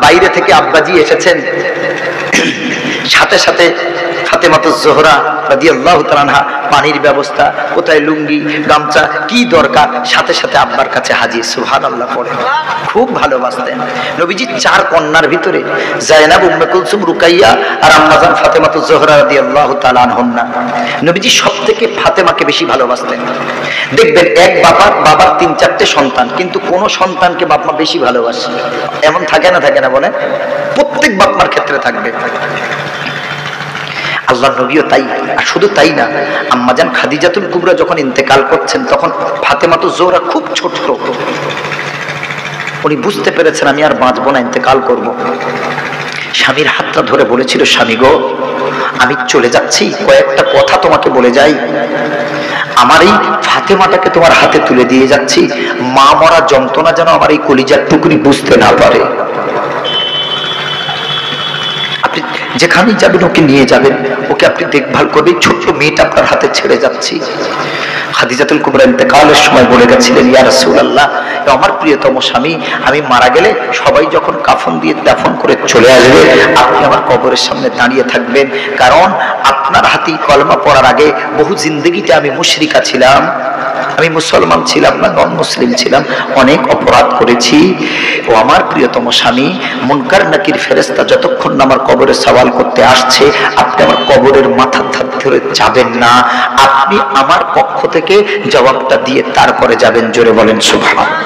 বাইরে থেকে আব্বাজি এসেছেন, সাথে সাথে ফাতেমাতুজ জোহরা রাদিয়াল্লাহু তাআলা আনহা পানির ব্যবস্থা, কোথায় লুঙ্গি গামছা কি দরকার, সাথে সাথে আব্বার কাছে হাজির। সুবহানাল্লাহ পড়ে খুব ভালোবাসতেন নবীজি। 4 কন্যার ভিতরে যায়েনাব, উম্মে কুলসুম, রুকাইয়া আর আম্মাজান ফাতেমাতুজ জোহরা রাদিয়াল্লাহু তাআলা আনহুন্না। নবীজি সবথেকে ফাতেমাকে বেশি ভালোবাসতেন। দেখবেন এক বাবার 3-4টে সন্তান, কিন্তু কোন সন্তানকে বাপ মা বেশি ভালোবাসে এমন থাকে না? থাকে না বলেন? প্রত্যেক বাপ মার ক্ষেত্রে থাকবে। আল্লাহ নবীও তাই। আর শুধু তাই না, আম্মাজান খাদিজাতুল কুবরা যখন ইন্তেকাল করছেন, তখন ফাতেমাতুজ জোহরা খুব ছোট, উনি বুঝতে পেরেছেন আমি আর বাঁচবো না, ইন্তেকাল করব। স্বামীর হাতটা ধরে বলেছিল, স্বামী গো, আমি চলে যাচ্ছি, কয়েকটা কথা তোমাকে বলে যাই। আমার এই ফাতেমাটাকে তোমার হাতে তুলে দিয়ে যাচ্ছি, মা মরা যন্ত্রণা যেন আমার এই কলিজার টুকরি বুঝতে না পারে। আপনি যেখানেই যাবেন ওকে নিয়ে যাবেন, ওকে আপনি দেখভাল করবেন, ছোট্ট মেয়েটা আপনার হাতে ছেড়ে যাচ্ছি। খাদিজাতুল কুবরা ইন্তেকালের সময় বলে গেছিলেন, ইয়া রাসূলুল্লাহ, আমার প্রিয়তম স্বামী, আমি মারা গেলে সবাই যখন কাফন দিয়ে দাফন করে চলে আসবে, আপনি আমার কবরের সামনে দাঁড়িয়ে থাকবেন, কারণ আপনার হাতে কলমা পড়ার আগে বহু জিন্দগিতে আমি মুশরিকা ছিলাম, আমি মুসলমান ছিলাম না, নন মুসলিম ছিলাম, অনেক অপরাধ করেছি। ও আমার প্রিয়তম স্বামী, মুনকার নাকির ফেরেশতা যতক্ষণ না আমার কবরে সওয়াল করতে আসছে, আপনি আমার কবরের মাথার ধার ধরে যাবেন না, আপনি আমার পক্ষ থেকে জবাবটা দিয়ে তারপরে যাবেন। জোরে বলেন সুবহানাল্লাহ।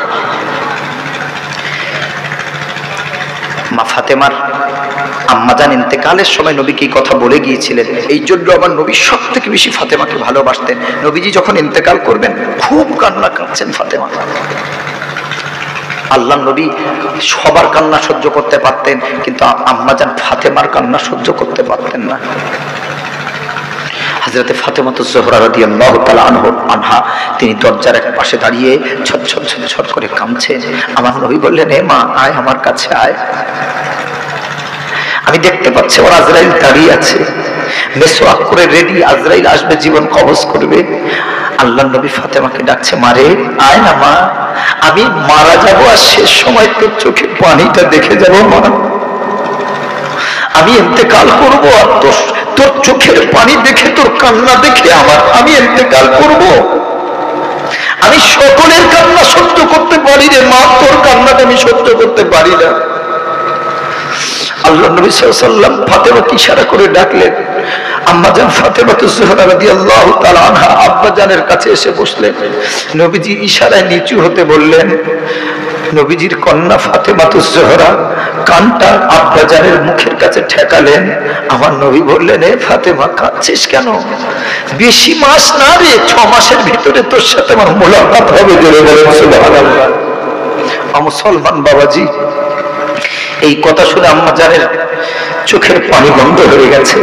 মা ফাতেমার আম্মাজান ইন্তেকালের সময় নবীকে এই কথা বলে গিয়েছিলেন। এই জন্য আমার নবী সব থেকে বেশি ফাতেমাকে ভালোবাসতেন। নবীজি যখন ইন্তেকাল করবেন খুব কান্না কাঁদছেন ফাতেমা। আল্লাহ নবী সবার কান্না সহ্য করতে পারতেন, কিন্তু আম্মাজান ফাতেমার কান্না সহ্য করতে পারতেন না। হযরতে ফাতেমাতুজ জোহরা রাদিয়াল্লাহু তাআলা আনহা তিনি দরজার এক পাশে দাঁড়িয়ে ছটছট ছটছট করে কাঁদছেন। আমার নবী বললেন, হে মা, আয় আমার কাছে আয়। আমি দেখতে পাচ্ছি ওর আজরাইল দাঁড়িয়ে আছে, মেসওয়াক করে রেডি, আজরাইল আসবে, জীবন কবজ করবে। আল্লাহর নবী ফাতেমাকে ডাকছে, মারে আয় না মা, আমি মারা যাবো আর শেষ সময় তোর চোখে পানিটা দেখে যাবো মা। আমি ইন্তেকাল করবো আর তোর চোখের পানি দেখে, তোর কান্না দেখে আমি ইন্তেকাল করব। আমি সকলের কান্না সহ্য করতে পারি রে মা, তোর কান্নাটা আমি সহ্য করতে পারি না। আল্লাহর নবী সাল্লাল্লাহু আলাইহি ওয়াসাল্লাম ফাতেমাকে ইশারা করে ডাকলেন। আম্মাজান ফাতেমাতুজ জোহরা রাদিয়াল্লাহু তাআলা আনহা আব্বাজানের কাছে এসে বসলেন। নবীজি ইশারায় নিচু হতে বললেন। নবীজির কন্যা ফাতেমাতুজ জোহরা কানটা আব্বাজানের মুখের কাছে ঠেকালেন। আমার নবী বললেন, এ ফাতেমা, কাঁদছিস কেন? বেশি মাস না রে, 6 মাসের ভিতরে তোর সাথে আমার মোলাকাত হবে। জোরে বলেন সুবহানাল্লাহ। মুসলমান বাবাজি, এই কথা শুনে আম্মাজানের চোখের পানি বন্ধ হয়ে গেছে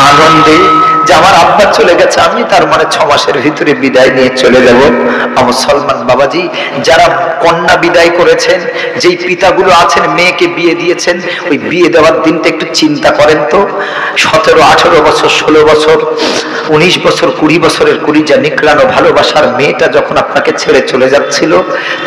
আনন্দে যে আমার আব্বা চলে গেছে, আমি তার মানে 6 মাসের ভিতরে বিদায় নিয়ে চলে যাব। মুসলমান বাবাজি, যারা কন্যা বিদায় করেছেন, যেই পিতাগুলো আছেন মেয়েকে বিয়ে দিয়েছেন, ওই বিয়ে দেওয়ার দিনটা একটু চিন্তা করেন তো। 17, 18 বছর, 16 বছর, 19 বছর, 20 বছরের কুড়িজা নিকলানো ভালোবাসার মেয়েটা যখন আপনাকে ছেড়ে চলে যাচ্ছিল,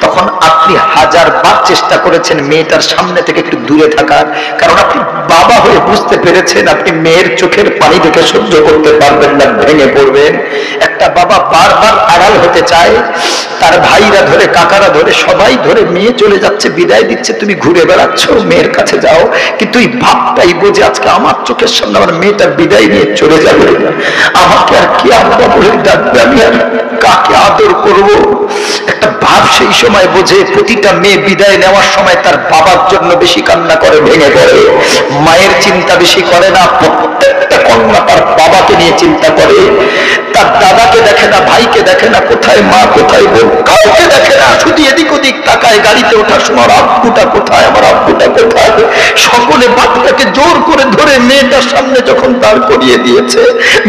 তখন আপনি 1000 বার চেষ্টা করেছেন মেয়েটার সামনে থেকে একটু দূরে থাকার, কারণ আপনি বাবা হয়ে বুঝতে পেরেছেন আপনি মেয়ের চোখের পানি দেখে সহ্য করতে পারবেন না, ভেঙে পড়বেন। একটা বাবা বারবার আড়াল হতে চায়, তার ভাইরা ধরে, কাকারা ধরে, সবাই ধরে, মেয়ে চলে যাচ্ছে, বিদায় দিচ্ছে, তুমি ঘুরে বেড়াচ্ছ, মেয়ের কাছে যাও, কিন্তু এই ভাবটাই বোঝে আজকে আমার চোখের সামনে আমার মেয়েটা বিদায় নিয়ে চলে যাবে, আমাকে আর কি আব্বা বলে ডাকবে, আমি আর কাকে আদর করব। একটা ভাব সেই সময় বোঝে। প্রতিটা মেয়ে বিদায় নেওয়ার সময় তার বাবার জন্য বেশি কান্না করে, ভেঙে পড়ে, মায়ের চিন্তা বেশি করে না। প্রত্যেকটা কন্যা তার বাবাকে নিয়ে চিন্তা করে, তার দাদাকে দেখে না, ভাইকে দেখে না, কোথায় মা, কোথায় বোন, কাউকে দেখে না, শুধু এদিক ওদিক তাকায়। গাড়িতে ওঠার সময় আব্বুটা কোথায়, আমার আব্বুটা কোথায়। সকলে বাচ্চাকে জোর করে ধরে মেয়েটার সামনে যখন দাঁড় করিয়ে দিয়েছে,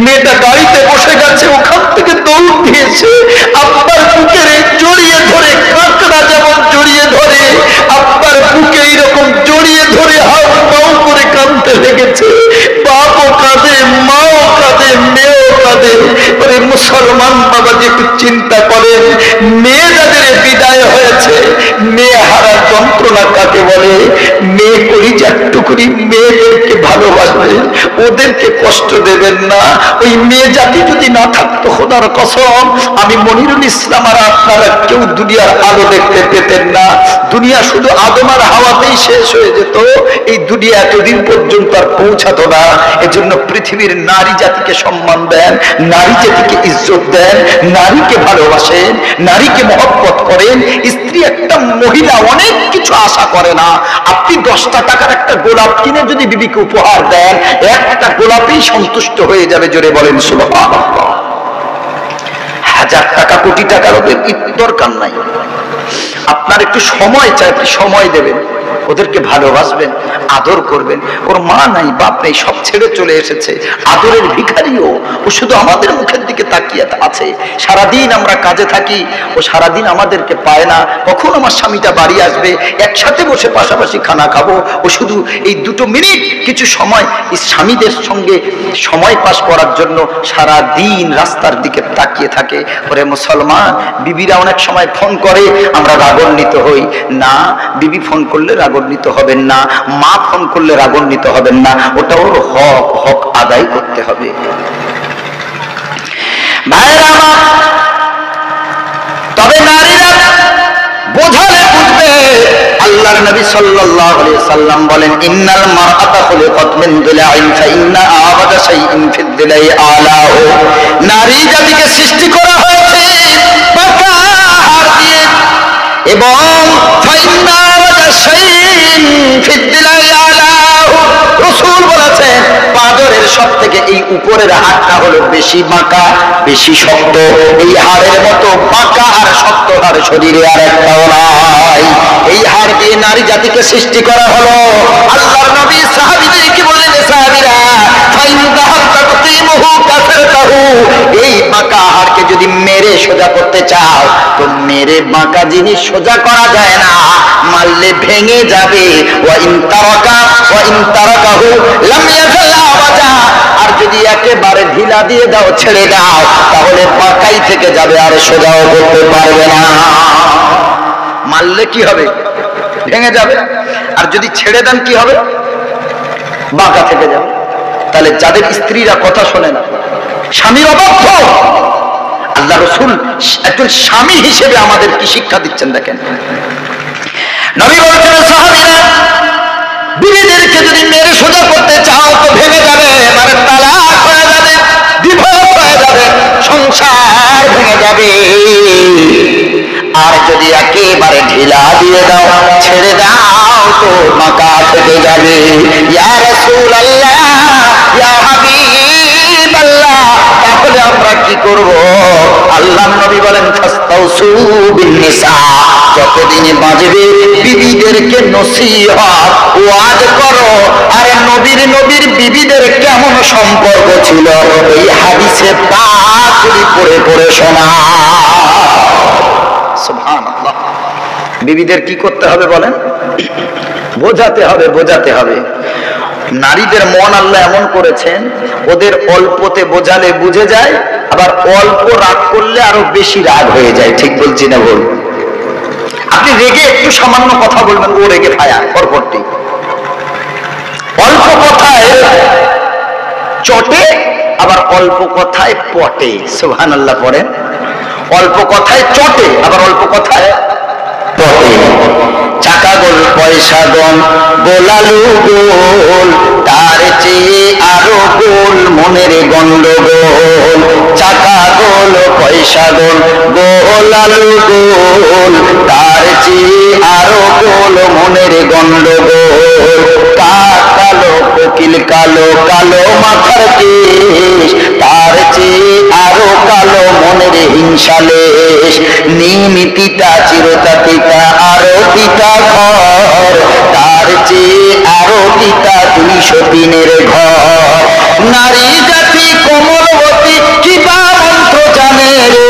মেয়েটা গাড়িতে বসে গেছে, ওখান থেকে দৌড় দিয়েছে, আব্বার বুকের জড়িয়ে ধরে, কাঁকড়া যেমন জড়িয়ে ধরে, আব্বার বুকে এইরকম জড়িয়ে ধরে হাউ মাউ করে কাঁদতে লেগেছে। বাপও কাঁদে, মাও কাঁদে, মেয়েও কাঁদে। মুসলমান বাবাজি, একটু চিন্তা করেন, মেয়ে যাদের বিদায় হয়েছে, মেয়ে হারার যন্ত্রণা কাকে বলে? মেয়ে কলিজার টুকরি, মেয়েদেরকে ভালোবাসবেন, ওদেরকে কষ্ট দেবেন না। ওই মেয়ে জাতি যদি না থাকতো, খোদার কসম, আমি মনিরুল ইসলাম আর আপনারা কেউ দুনিয়ার আলো দেখতে পেতেন না। দুনিয়া শুধু আদম আর হাওয়াতেই শেষ হয়ে যেত। এই দুনিয়া এতদিন পর্যন্ত আর পৌঁছাতো না। এজন্য পৃথিবীর নারী জাতিকে সম্মান দেন, নারী জাতিকে ইজ্জত দেন, নারীকে ভালোবাসেন, নারীকে মহব্বত করেন। স্ত্রী একটা মহিলা অনেক কিছু আশা করে না। আপনি 10 টাকার একটা গোলাপ কিনে যদি বিবিকে উপহার দেন, একটা গোলাপেই সন্তুষ্ট হয়ে যাবে। জোরে বলেন সুবহানাল্লাহ। 1000 টাকা, কোটি টাকার ওদের দরকার নাই। আপনার একটু সময় চাই, আপনি সময় দেবেন, ওদেরকে ভালোবাসবেন, আদর করবেন। ওর মা নাই, বাপ নেই, সব ছেড়ে চলে এসেছে, আদরের ভিখারিও। ও শুধু আমাদের মুখের দিকে তাকিয়ে আছে। সারাদিন আমরা কাজে থাকি, ও সারাদিন আমাদেরকে পায় না। কখন আমার স্বামীটা বাড়ি আসবে, একসাথে বসে পাশাপাশি খানা খাবো। ও শুধু এই 2 মিনিট কিছু সময় স্বামীদের সঙ্গে সময় পাস করার জন্য সারাদিন রাস্তার দিকে তাকিয়ে থাকে। ওরে মুসলমান, বিবিরা অনেক সময় ফোন করে, আমরা রাগান্বিত হই না। বিবি ফোন করলে রাগান্বিত হবেন না, মা ফোন করলে রাগান্বিত হবেন না। ওটা ওর হক, হক আদায় করতে হবে। ভাইরা আমার, তবে নারীরা বোঝালে বুঝবে। আল্লাহর নবী সাল্লাল্লাহু আলাইহি সাল্লাম বলেন, ইন্নাল মারআতা খুলিকাত মিন দিলাইন ফা ইন্না আবাদা শাইইন ফিদ দিলাই আলাহু। নারী জাতিকে সৃষ্টি করা হয়েছে পাকা হাড় দিয়ে, এবং ফা ইন্না আবাদা শাইইন ফিদ দিলাই আলাহু। রাসূল বলেছেন, পাঁজরের সবথেকে এই উপরের হাড়টা হলো বেশি বাঁকা, বেশি শক্ত। এই হাড়ের মতো বাঁকা আর শক্ত হাড় শরীরে আর একটাও নাই। এই হাড় দিয়ে নারী জাতিকে সৃষ্টি করা হলো। আল্লাহর নবী সাহাবীদেরকে বললেন, সাহাবীরা, ফাইন দাহাব তাকতিমুহু কাসারতাহু, যদি মেরে সোজা করতে চাও তো মেরে বাঁকা জিনিস সোজা করা যায় না, মারলে ভেঙে যাবে। আর যদি একেবারে ঢিলা দিয়ে দাও, ছেড়ে দাও, তাহলে বাঁকাই থেকে যাবে, আর সোজাও করতে পারবে না। মারলে কি হবে? ভেঙে যাবে। আর যদি ছেড়ে দেন কি হবে? বাঁকা থেকে যাবে। তাহলে যাদের স্ত্রীরা কথা শোনে না, স্বামীর অবাধ্য, আল্লাহ রাসূল একজন স্বামী হিসেবে আমাদের কি শিক্ষা দিচ্ছেন দেখেন। নবী বলেছেন, সাহাবীরা, বিবিদেরকে যদি মেরে সোজা করতে চাও তো ভেঙে যাবে, মানে তালাক হয়ে যাবে, ডিভোর্স হয়ে যাবে, সংসার ভেঙে যাবে। আর যদি একেবারে ঢিলা দিয়ে দাও, ছেড়ে দাও, তো বাঁকা থেকে যাবে। ইয়া রাসূলুল্লাহ, ইয়া হাবিবাল্লাহ, তাহলে আমরা কি করব? আল্লাহর নবী বলেন, ফাস্তাউসু বিন-নিসা, যতদিন বাঁচবে বিবিদেরকে নসিহত ওয়াজ করো। আর নবীর বিবিদের কেমন সম্পর্ক ছিল এই হাদিসে পাক পড়ে পড়ে শোনা। সুবহানাল্লাহ। বিবিদের কি করতে হবে বলেন? বোঝাতে হবে, বোঝাতে হবে। নারীদের মন আল্লাহ এমন করেছেন, ওদের অল্পতে বোঝালে বুঝে যায়, আবার অল্প রাগ করলে আরো বেশি রাগ হয়ে যায়। ঠিক বলছি না ভুল? আপনি রেগে একটু সামান্য কথা বলবেন, ও রেগে ফায়া পরপরটি। অল্প কথায় চটে, আবার অল্প কথায় পটে। সুবহানাল্লাহ পড়েন। অল্প কথায় চটে, আবার অল্প কথায় পটে। চাকা গোল পয়সা গন, গোলালু গোল, তার চেয়ে আরো গোল মনের গন্ডগোল। চাকা গোল পয়সা গোল, গোলালু গোল, তার চেয়ে আরো গোল মনের গন্ডগোল। কাক কালো, কোকিল কালো, কালো মাথার কেশ, তার চেয়ে আরো কালো মনের হিংসালেশ। নিমিতিতা চিরতা পিতা, আরো পিতা ঘর, তার চেয়ে আরো পিতা 203 ঘর। নারী জাতি কোমলবতী, কিবা মন্ত্র জানে রে,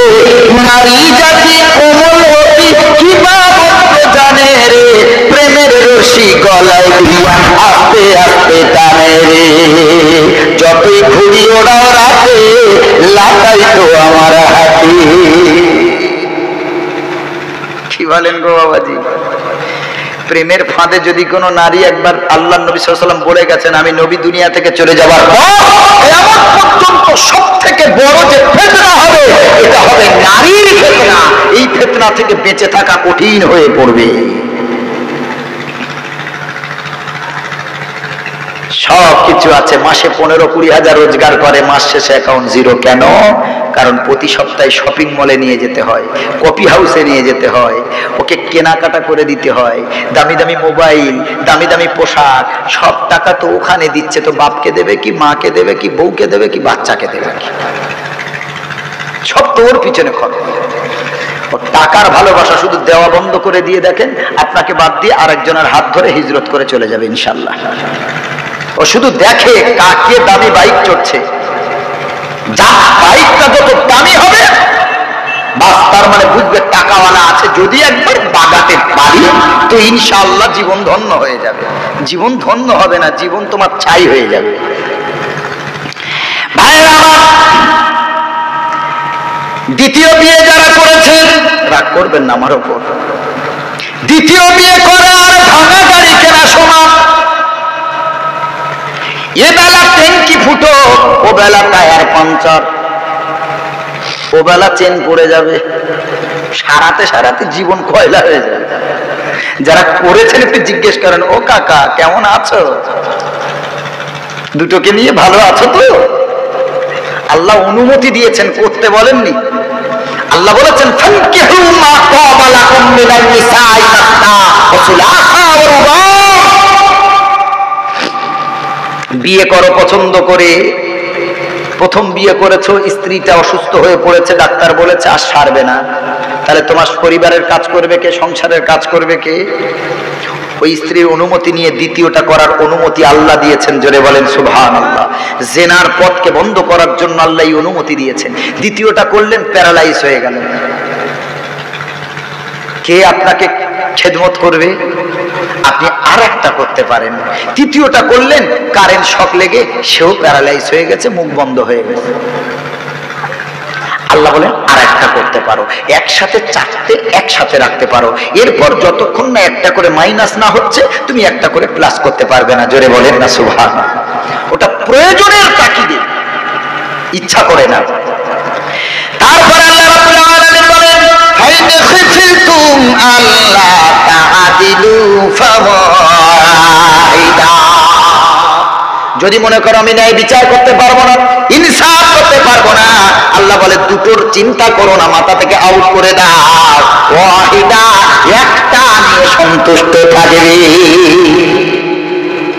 নারী জাতি কোমলবতী, কিবা মন্ত্র জানে রে, প্রেমের রশি গলায় দিয়া আস্তে আস্তে টানে রে। যতই ঘুরি ওড়াও রাতে, লাগাই তো আমার হাতে। কি বলেন গো বাবাজি? প্রেমের ফাঁদে যদি কোনো নারী একবার, আল্লাহ নবী সাল্লাল্লাহু আলাইহি ওয়াসাল্লাম বলে গেছেন, আমি নবী দুনিয়া থেকে চলে যাবার পর কিয়ামত পর্যন্ত সবথেকে বড় যে ফিতনা হবে, এটা হবে নারীর ফিতনা। এই ফিতনা থেকে বেঁচে থাকা কঠিন হয়ে পড়বে। সব কিছু আছে, মাসে 15-20 হাজার রোজগার করে, মাস শেষে অ্যাকাউন্ট জিরো। কেন? কারণ প্রতি সপ্তাহে শপিং মলে নিয়ে যেতে হয়, কফি হাউসে নিয়ে যেতে হয়, ওকে কেনাকাটা করে দিতে হয়, দামি দামি মোবাইল, দামি দামি পোশাক, সব টাকা তো ওখানে দিচ্ছে। তো বাপকে দেবে কি, মাকে দেবে কি, বউকে দেবে কি, বাচ্চাকে দেবে কি? সব তো ওর পিছনে খরচ। ও টাকার ভালোবাসা শুধু দেওয়া বন্ধ করে দিয়ে দেখেন, আপনাকে বাদ দিয়ে আরেকজনের হাত ধরে হিজরত করে চলে যাবে ইনশাল্লাহ। ও শুধু দেখে কাকে দামি বাইক চড়ছে, যা বাইকটা যত দামি হবে বাস, তার মানে বুঝবে টাকাওয়ালা আছে। যদি একবার বাগাতে পারি তো ইনশাআল্লাহ জীবন ধন্য হয়ে যাবে। জীবন ধন্য হবে না, জীবন তোমার ছাই হয়ে যাবে। ভাইরা আমার, দ্বিতীয় বিয়ে যারা করেছেন, রাগ করবেন না আমার উপর, দ্বিতীয় বিয়ে করা আর ভাঙা গাড়ি কেনা সমান। এ বেলা ট্যাঙ্কি ফুটো, ও বেলা টায়ার পাংচার, ও বেলা চেন পড়ে যাবে, সারাতে সারাতে জীবন কয়লা হয়ে যাবে। যারা করেছেন একটু জিজ্ঞেস করেন, ও কাকা কেমন আছো, দুটোকে নিয়ে ভালো আছো তো? আল্লাহ অনুমতি দিয়েছেন, করতে বলেননি। আল্লাহ বলেছেন, ফানকিহু মা তাবা লাকুম মিনান নিসাই মাসনা ওয়া সুলাসা ওয়া রুবা। বিয়ে করো পছন্দ করে। প্রথম বিয়ে করেছো, স্ত্রীটা অসুস্থ হয়ে পড়েছে, ডাক্তার বলেছে আর সারবে না, তাহলে তোমার পরিবারের কাজ করবে কে, সংসারের কাজ করবে কে? ওই স্ত্রীর অনুমতি নিয়ে দ্বিতীয়টা করার অনুমতি আল্লাহ দিয়েছেন, জোরে বলেন সুবহানাল্লাহ। জেনার পথকে বন্ধ করার জন্য আল্লাহ এই অনুমতি দিয়েছেন। দ্বিতীয়টা করলেন, প্যারালাইজ হয়ে গেলেন। কে আপনাকে খেদমত করবে? আপনি আর একটা করতে পারেন। তৃতীয়টা করলেন, কারেন্ট শক লেগে সেও প্যারালাইজ হয়ে গেছে, মুখ বন্ধ হয়ে গেছে। আল্লাহ বলেন আর একটা করতে পারো, একসাথে চারটে একসাথে রাখতে পারো। এরপর যতক্ষণ না একটা করে মাইনাস না হচ্ছে তুমি একটা করে প্লাস করতে পারবে না, জোরে বলেন না সুবহানাল্লাহ। ওটা প্রয়োজনের তাকিদে, ইচ্ছা করে না। তারপর আল্লাহ রাব্বুল আলামিন বলেন ফাইন খিফতুম আল্লাহ তাআদিলু ফাওয়াইদা, যদি মনে করো আমি ন্যায় বিচার করতে পারবো না, ইনসাফ করতে পারবো না, আল্লাহ বলে দুটোর চিন্তা করো না, মাথা থেকে আউট করে দাও। ওয়াহিদা, একটা নিয়ে সন্তুষ্ট থাকবে।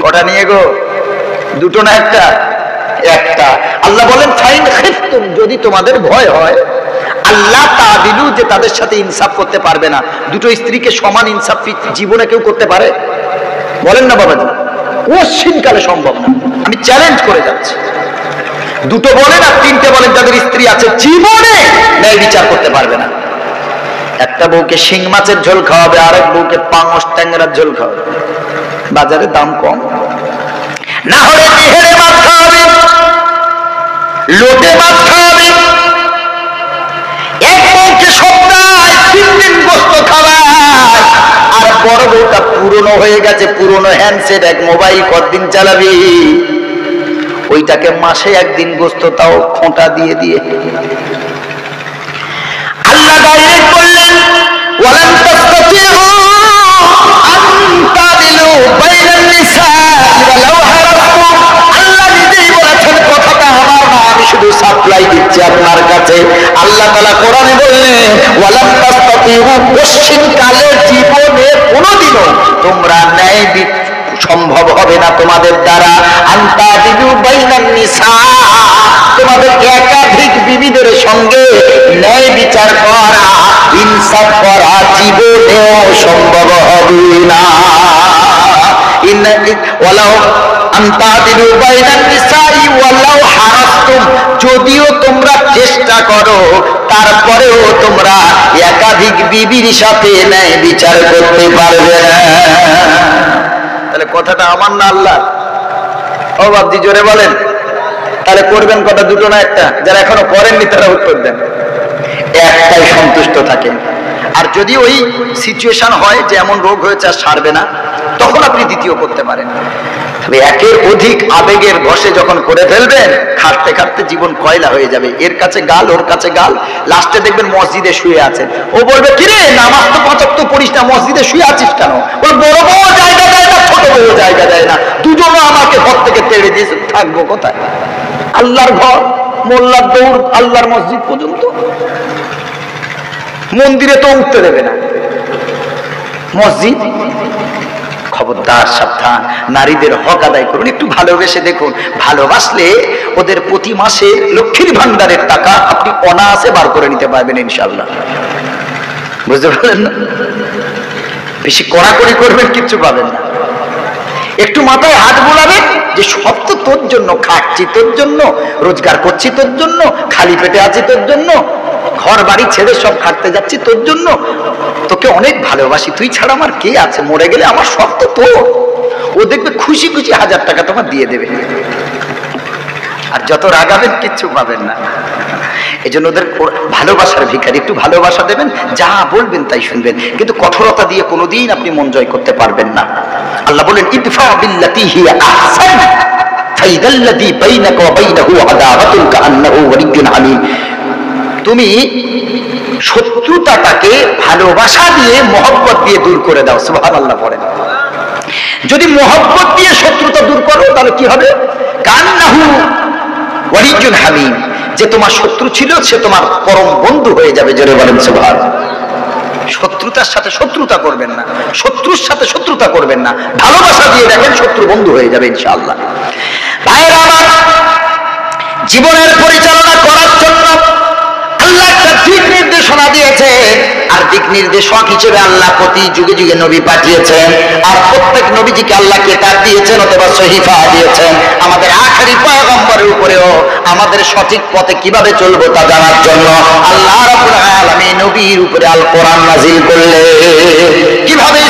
কটা নিয়ে গো? দুটো না একটা? একটা। আল্লাহ বলেন ফাইন খিফতুম, যদি তোমাদের ভয় হয় আল্লাহ তাআদিলু, যে তাদের সাথে ইনসাফ করতে পারবে না। দুটো স্ত্রীকে সমান ইনসাফ জীবনে কেউ করতে পারে? বলেন না বাবাজি, কোশ্চিনকালে সম্ভব না। আমি চ্যালেঞ্জ করে যাচ্ছি। দুটো বলেন আর তিনটে বলেন যাদের স্ত্রী আছে, জীবনে ন্যায় বিচার করতে পারবে না। একটা বউকে শিং মাছের ঝোল খাওয়াবে, আরেক বউকে পাঙস ট্যাংরার ঝোল খাওয়াবে, বাজারে দাম কম। না হলে নেহেরে মাছ খাওয়াবে, লোটে মাছ খাওয়াবে। এক বউকে সপ্তাহে 3 দিন গোস্ত খাওয়ায়, আর বড় বউটা পুরনো হয়ে গেছে, পুরনো হ্যান্ডসেট, এক মোবাইল কতদিন চালাবি, ওইটাকে মাসে একদিন গোস্ত, তাও খোঁটা দিয়ে দিয়ে। আল্লাহ ডাইরেক্ট বললেন ওয়ালান তাসতাতিউ আন তাদিলু বাইনান নিসাই ওয়ালাউ হারাসতুম। আল্লাহ নিজেই বলেছেন কথাটা আমার না, আমি শুধু সাপ্লাই দিচ্ছি আপনার কাছে। আল্লাহ তাআলা কোরআনে বললেন ওয়ালান তাসতাতিউ, কোশ্চিনকালে জীবনে কোনোদিনও তোমরা ন্যায় সম্ভব হবে না তোমাদের দ্বারা। আনতাদিলু বাইনান নিসা, তোমাদের একাধিক বিবিদের সঙ্গে ন্যায় বিচার করা, ইনসাফ করা জীবনেও সম্ভব হবে না। যদিও তোমরা চেষ্টা করো, তারপরেও তোমরা একাধিক বিবির সাথে ন্যায় বিচার করতে পারবে না। তাহলে কথাটা আমার না আল্লাহ? ও বাবজি জোরে বলেন। তাহলে করবেন কটা? দুটো না একটা? যারা এখনো করেননি তারা উত্তর দেন। একটাই সন্তুষ্ট থাকেন। আর যদি ওই সিচুয়েশন হয় যে এমন রোগ হয়েছে আর সারবে না, তখন আপনি দ্বিতীয় করতে পারেন। তবে একের অধিক আবেগের বশে যখন করে ফেলবেন, খাটতে খাটতে জীবন কয়লা হয়ে যাবে। এর কাছে গাল, ওর কাছে গাল, লাস্টে দেখবেন মসজিদে শুয়ে আছেন। ও বলবে কিরে নামাজ তো 75 পড়িস না, মসজিদে শুয়ে আছিস কেন? ওর বড় বড় জায়গা দেয় না, ছোট বড় জায়গা দেয় না, দুজনও আমাকে ঘর থেকে তেড়ে দিয়েছে। থাকবো কোথায়? আল্লাহর ঘর, মোল্লার দৌড় আল্লাহর মসজিদ পর্যন্ত, মন্দিরে তো উঠতে দেবে না। মসজিদ, খবরদার সাবধান, নারীদের হক আদায় করুন। একটু ভালোবেসে দেখুন, ভালোবাসলে ওদের প্রতি মাসে লক্ষ্মীর ভান্ডারের টাকা আপনি অনায়াসে বার করে নিতে পারবেন ইনশাআল্লাহ। বুঝতে পারলেন না? বেশি কড়াকড়ি করবেন, কিচ্ছু পাবেন না। একটু মাথায় হাত বোলাবেন যে সব তো তোর জন্য, খাচ্ছি তোর জন্য, রোজগার করছি তোর জন্য, খালি পেটে আছি তোর জন্য, ঘর বাড়ি ছেড়ে সব খাটতে যাচ্ছি তোর জন্য, তোকে অনেক ভালোবাসি, তুই ছাড়া আমার কে আছে, মরে গেলে আমার সব তো তোর। ও দেখবে খুশি খুশি 1000 টাকা তোমার দিয়ে দেবে। আর যত রাগাবেন কিচ্ছু পাবেন না। এই জন্য ওদের ভালোবাসার ভিখারি, একটু ভালোবাসা দেবেন, যা বলবেন তাই শুনবেন, কিন্তু কঠোরতা দিয়ে কোনোদিন আপনি মন জয় করতে পারবেন না। আল্লাহ বলেন ইদফা বিল্লাতি হিয়া আহসান ফাইদাল্লাযী বাইনাকা ওয়া বাইনাহু আদাওয়াতুন কাআন্নাহু ওয়ালিয়্যুন হামীম। তুমি শত্রুতাটাকে ভালোবাসা দিয়ে, মহব্বত দিয়ে দূর করে দাও। সুবহানাল্লাহ পড়েন। যদি মহব্বত দিয়ে শত্রুতা দূর করো তাহলে কি হবে? কাআন্নাহু ওয়ালিয়্যুন হামীম, যে তোমার শত্রু ছিল সে তোমার পরম বন্ধু হয়ে যাবে। জোরে বলেন সুবহানাল্লাহ। শত্রুতার সাথে শত্রুতা করবেন না, শত্রুর সাথে শত্রুতা করবেন না, ভালোবাসা দিয়ে দেখেন শত্রু বন্ধু হয়ে যাবে ইনশাআল্লাহ। ভাইরা আমার, জীবনের পরিচালনা করার জন্য আল্লাহ একটা দিক নির্দেশনা দিয়েছে, আর দিক নির্দেশক হিসেবে আল্লাহ প্রতি যুগে যুগে নবী পাঠিয়েছেন, আর প্রত্যেক নবীজিকে আল্লাহ কিতাব দিয়েছেন অথবা সহিফা দিয়েছেন আমাদের আখেরি পয়গম্বরের উপরেও আমাদের সঠিক পথে কিভাবে চলবো তা জানার জন্য আল্লাহ রাব্বুল আলামিন নবীর উপরে আল কোরআন নাযিল করলেন। কিভাবে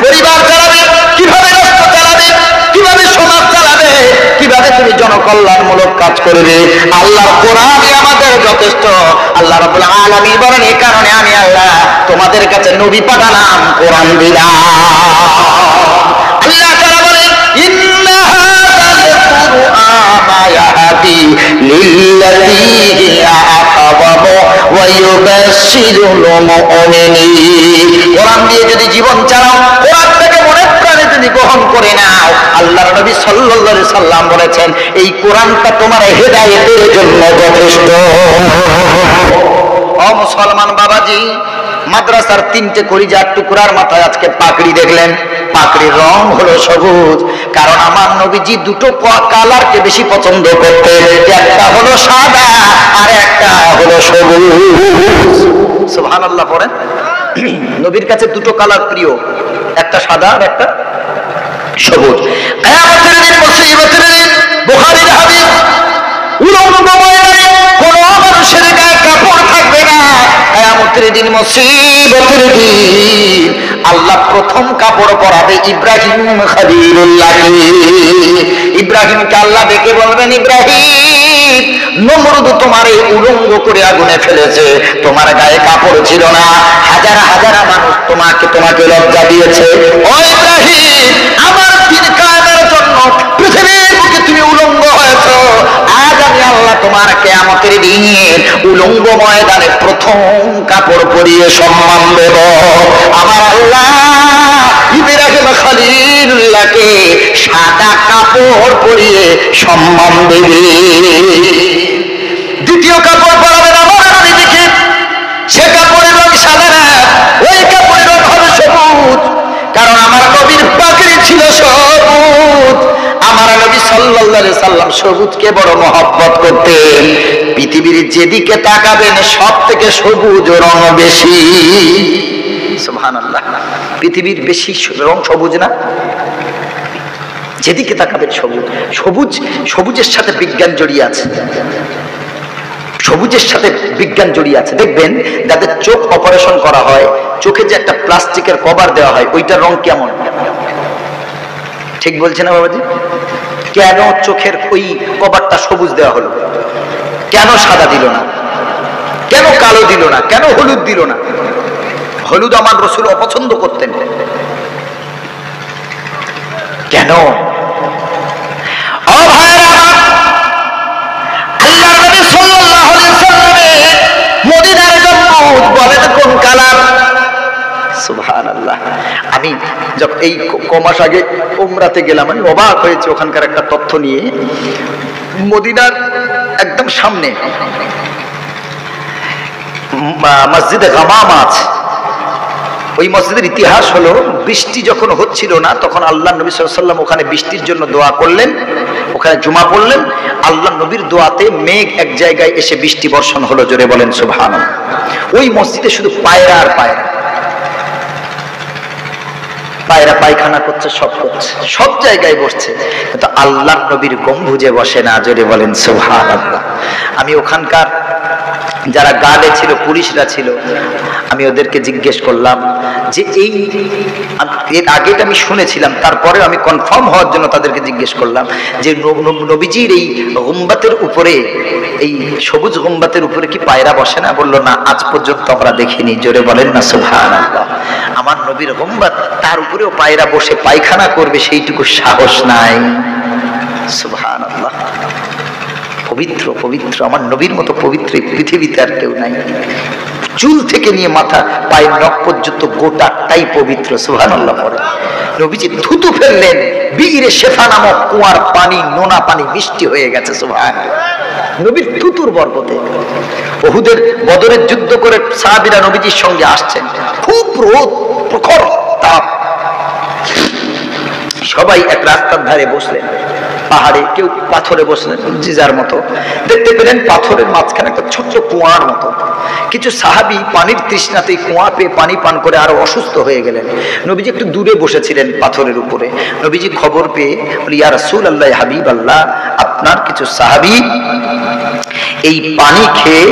পরিবার চালাবে, কিভাবে রাষ্ট্র চালাবে, কিভাবে সমাজ চালাবে, কিভাবে তুমি জনকল্যাণমূলক কাজ করবে, আল্লাহর কোরআনই আমাদের যথেষ্ট। আল্লাহ রাব্বুল আলামিন বলেন, এই কারণে আমি আল্লাহ তোমাদের কাছে নবী পাঠালাম, কোরআন দিলাম। আল্লাহ তাআলা বলেন, ইন্না হাযাল কুরআনা ইয়াহদি লিল্লাযী হিয়া আকওয়াম ওয়া ইউবাশশিরুল মুমিনিন। কোরআন দিয়ে যদি জীবন চালাও, কোরআন থেকে মনে প্রাণে যদি গ্রহণ করে নাও, আল্লাহর নবী সাল্লাল্লাহু আলাইহি সাল্লাম বলেছেন এই কোরআনটা তোমার হেদায়েতের জন্য যথেষ্ট। ও মুসলমান বাবাজি, মাদ্রাসার 3টে কলিজার টুকরার মাথায় আজকে পাগড়ি দেখলেন, পাগড়ির রং হলো সবুজ, কারণ আমার নবীজি দুটো কালারকে বেশি পছন্দ করতেন, একটা হলো সাদা আর একটা হলো সবুজ। সুবহানাল্লাহ পড়েন। নবীর কাছে দুটো কালার প্রিয়, একটা সাদা আর একটা সবুজ। কিয়ামতের দিন, মুসিবতের দিন, বুখারীর হাদিস, উলঙ্গ ময়দানে কোনো মানুষের গায়ে কাপড় থাকবে না। কিয়ামতের দিন, মুসিবতের দিন আল্লাহ প্রথম কাপড় পরাবে ইব্রাহিম খলিলুল্লাহকে। ইব্রাহিমকে আল্লাহ ডেকে বলবেন, ইব্রাহিম, নমরুদ তোমারে উলঙ্গ করে আগুনে ফেলেছে, তোমার গায়ে কাপড় ছিল না, হাজার হাজার মানুষ তোমাকে লজ্জা দিয়েছে। ও ইব্রাহিম, আমার দিন কায়েমের জন্য পৃথিবীর বুকে তুমি উলঙ্গ হয়েছো, আজ আমি আল্লাহ তোমার কিয়ামতের দিন উলঙ্গ ময়দানে প্রথম কাপড় পরিয়ে সম্মান দেব। আমার আল্লাহ ইব্রাহিম খলিলুল্লাহকে সাদা কাপড় পরিয়ে সম্মান দেবে। দ্বিতীয় কাপড় পরাবেন আমার নবীকে, সে কাপড়ের রং সাদা না, ওই কাপড়ের রং হবে সবুজ, কারণ আমার নবীর পাগড়ি ছিল সবুজ। আমার নবী সাল্লাল্লাহু আলাইহি সাল্লাম সবুজকে বড় মহব্বত করতেন। পৃথিবীর যেদিকে তাকাবেন সব থেকে সবুজ রং বেশি। সুবহানাল্লাহ, পৃথিবীর বেশি রং সবুজ না? যেদিকে তাকাবেন সবুজ। সবুজ, সবুজের সাথে বিজ্ঞান জড়িয়ে আছে, সবুজের সাথে বিজ্ঞান জড়িয়ে আছে। দেখবেন যাদের চোখ অপারেশন করা হয়, চোখে যে একটা প্লাস্টিকের কভার দেওয়া হয়, ওইটার রং কেমন? ঠিক বলছে না বাবাজি? কেন চোখের ওই কভারটা সবুজ দেওয়া হলো? কেন সাদা দিল না? কেন কালো দিল না? কেন হলুদ দিল না? হলুদ আমার রাসূল অপছন্দ করতেন, কেন? ও ভাইরা, আল্লাহর নবী সাল্লাল্লাহু আলাইহি সাল্লামের মদিনার গম্বুজ বলেন কোন কালার? সুবহানাল্লাহ। আমি যখন এই কমাস আগে উমরাতে গেলাম, আমি অবাক হয়েছি ওখানকার একটা তথ্য নিয়ে। মদিনার একদম সামনে মসজিদে গামামা আছে। ওই মসজিদের ইতিহাস হলো, বৃষ্টি যখন হচ্ছিল না তখন আল্লাহ নবী সাল্লাল্লাহু আলাইহি ওয়াসাল্লাম ওখানে বৃষ্টির জন্য দোয়া করলেন, ওখানে জুমা পড়লেন, আল্লাহ নবীর দোয়াতে মেঘ এক জায়গায় এসে বৃষ্টি বর্ষণ হলো। জোরে বলেন সুবহানাল্লাহ। ওই মসজিদে শুধু পায়রা আর পায়রা, পায়রা পায়খানা করছে, সব করছে, সব জায়গায় বসছে, কিন্তু আল্লাহ নবীর গম্বুজে বসে না। জোরে বলেন সুবহানাল্লাহ। আমি ওখানকার যারা গার্ডে ছিল, পুলিশরা ছিল, আমি ওদেরকে জিজ্ঞেস করলাম যে এর আগে আমি শুনেছিলাম, তারপরে আমি কনফার্ম হওয়ার জন্য তাদেরকে জিজ্ঞেস করলাম যে নবীজির এই গুম্বাতের উপরে, এই সবুজ গুম্বাতের উপরে কি পায়রা বসে না? বললো না, আজ পর্যন্ত আমরা দেখিনি। জোরে বলেন না সুবহানাল্লাহ। আমার নবীর গুম্বাত, তার উপরেও পায়রা বসে পায়খানা করবে সেইটুকু সাহস নাই। সুবহানাল্লাহ। পবিত্র, পবিত্র, আমার নবীর মতো পবিত্র পৃথিবীতে আর কেউ নাই। চুল থেকে নিয়ে মাথা পায়ের নখ পর্যন্ত গোটাটাই পবিত্র। সুবহানাল্লাহ। পরে নবীজি থুতু ফেললেন, বীরে শেফা নামক কুয়ার পানি, নোনা পানি মিষ্টি হয়ে গেছে। সুবহানাল্লাহ। নবীর থুতুর বরকতে। উহুদের, বদরের যুদ্ধ করে সাহাবীরা নবীজির সঙ্গে আসছেন, খুব রোদ, প্রখর তাপ, সবাই এক রাস্তার ধারে বসলেন। পাহাড়ে, কেউ পাথরে বসলেন, যে যার মতো। দেখতে পেলেন পাথরের মাঝখানে একটা ছোট্ট কুয়ার মতো। কিছু সাহাবী পানির তৃষ্ণাতে কুয়া পেয়ে পানি পান করে আরো অসুস্থ হয়ে গেলেন। নবীজি একটু দূরে বসেছিলেন পাথরের উপরে। নবীজি খবর পেয়ে বলি, ইয়া রাসূলুল্লাহ, হাবিব আল্লাহ, আপনার কিছু সাহাবী এই পানি খেয়ে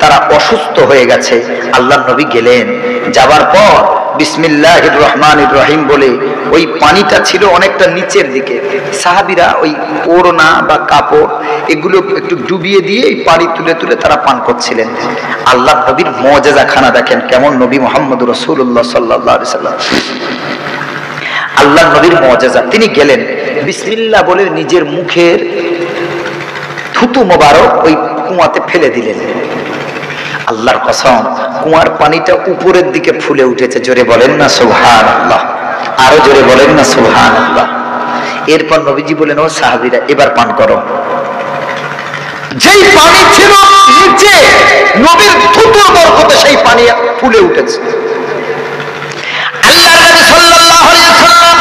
তারা অসুস্থ হয়ে গেছে। আল্লাহর নবী গেলেন, যাবার পর বিসমিল্লাহির রহমানির রহিম বলে ওই পানিটা ছিল অনেকটা নিচের দিকে। সাহাবীরা ওই ওড়না বা কাপড় এগুলো একটু ডুবিয়ে দিয়ে এই পানি তুলে তুলে তারা পান করছিলেন। আল্লাহর নবীর মুআজিজাখানা দেখেন, কেমন নবী মুহাম্মদুর রাসূলুল্লাহ সাল্লাল্লাহু আলাইহি সাল্লাম। আল্লাহর নবীর মুআজিজা, তিনি গেলেন বিসমিল্লাহ বলে নিজের মুখের থুতু মোবারক ওই কুয়াতে ফেলে দিলেন। আল্লাহর কসম, কুয়ার পানিটা উপরের দিকে ফুলে উঠেছে। জোরে বলেন না সুবহানাল্লাহ, আরো জোরে বলেন না সুবহানাল্লাহ। এরপর নবীজি বলেন, ও সাহাবীরা এবার পান করো। যেই পানি ছিল নিচে, নবীর থুতুর বরকতে সেই পানি ফুলে উঠেছে। আল্লাহর নবী সাল্লাল্লাহু আলাইহি ওয়াসাল্লাম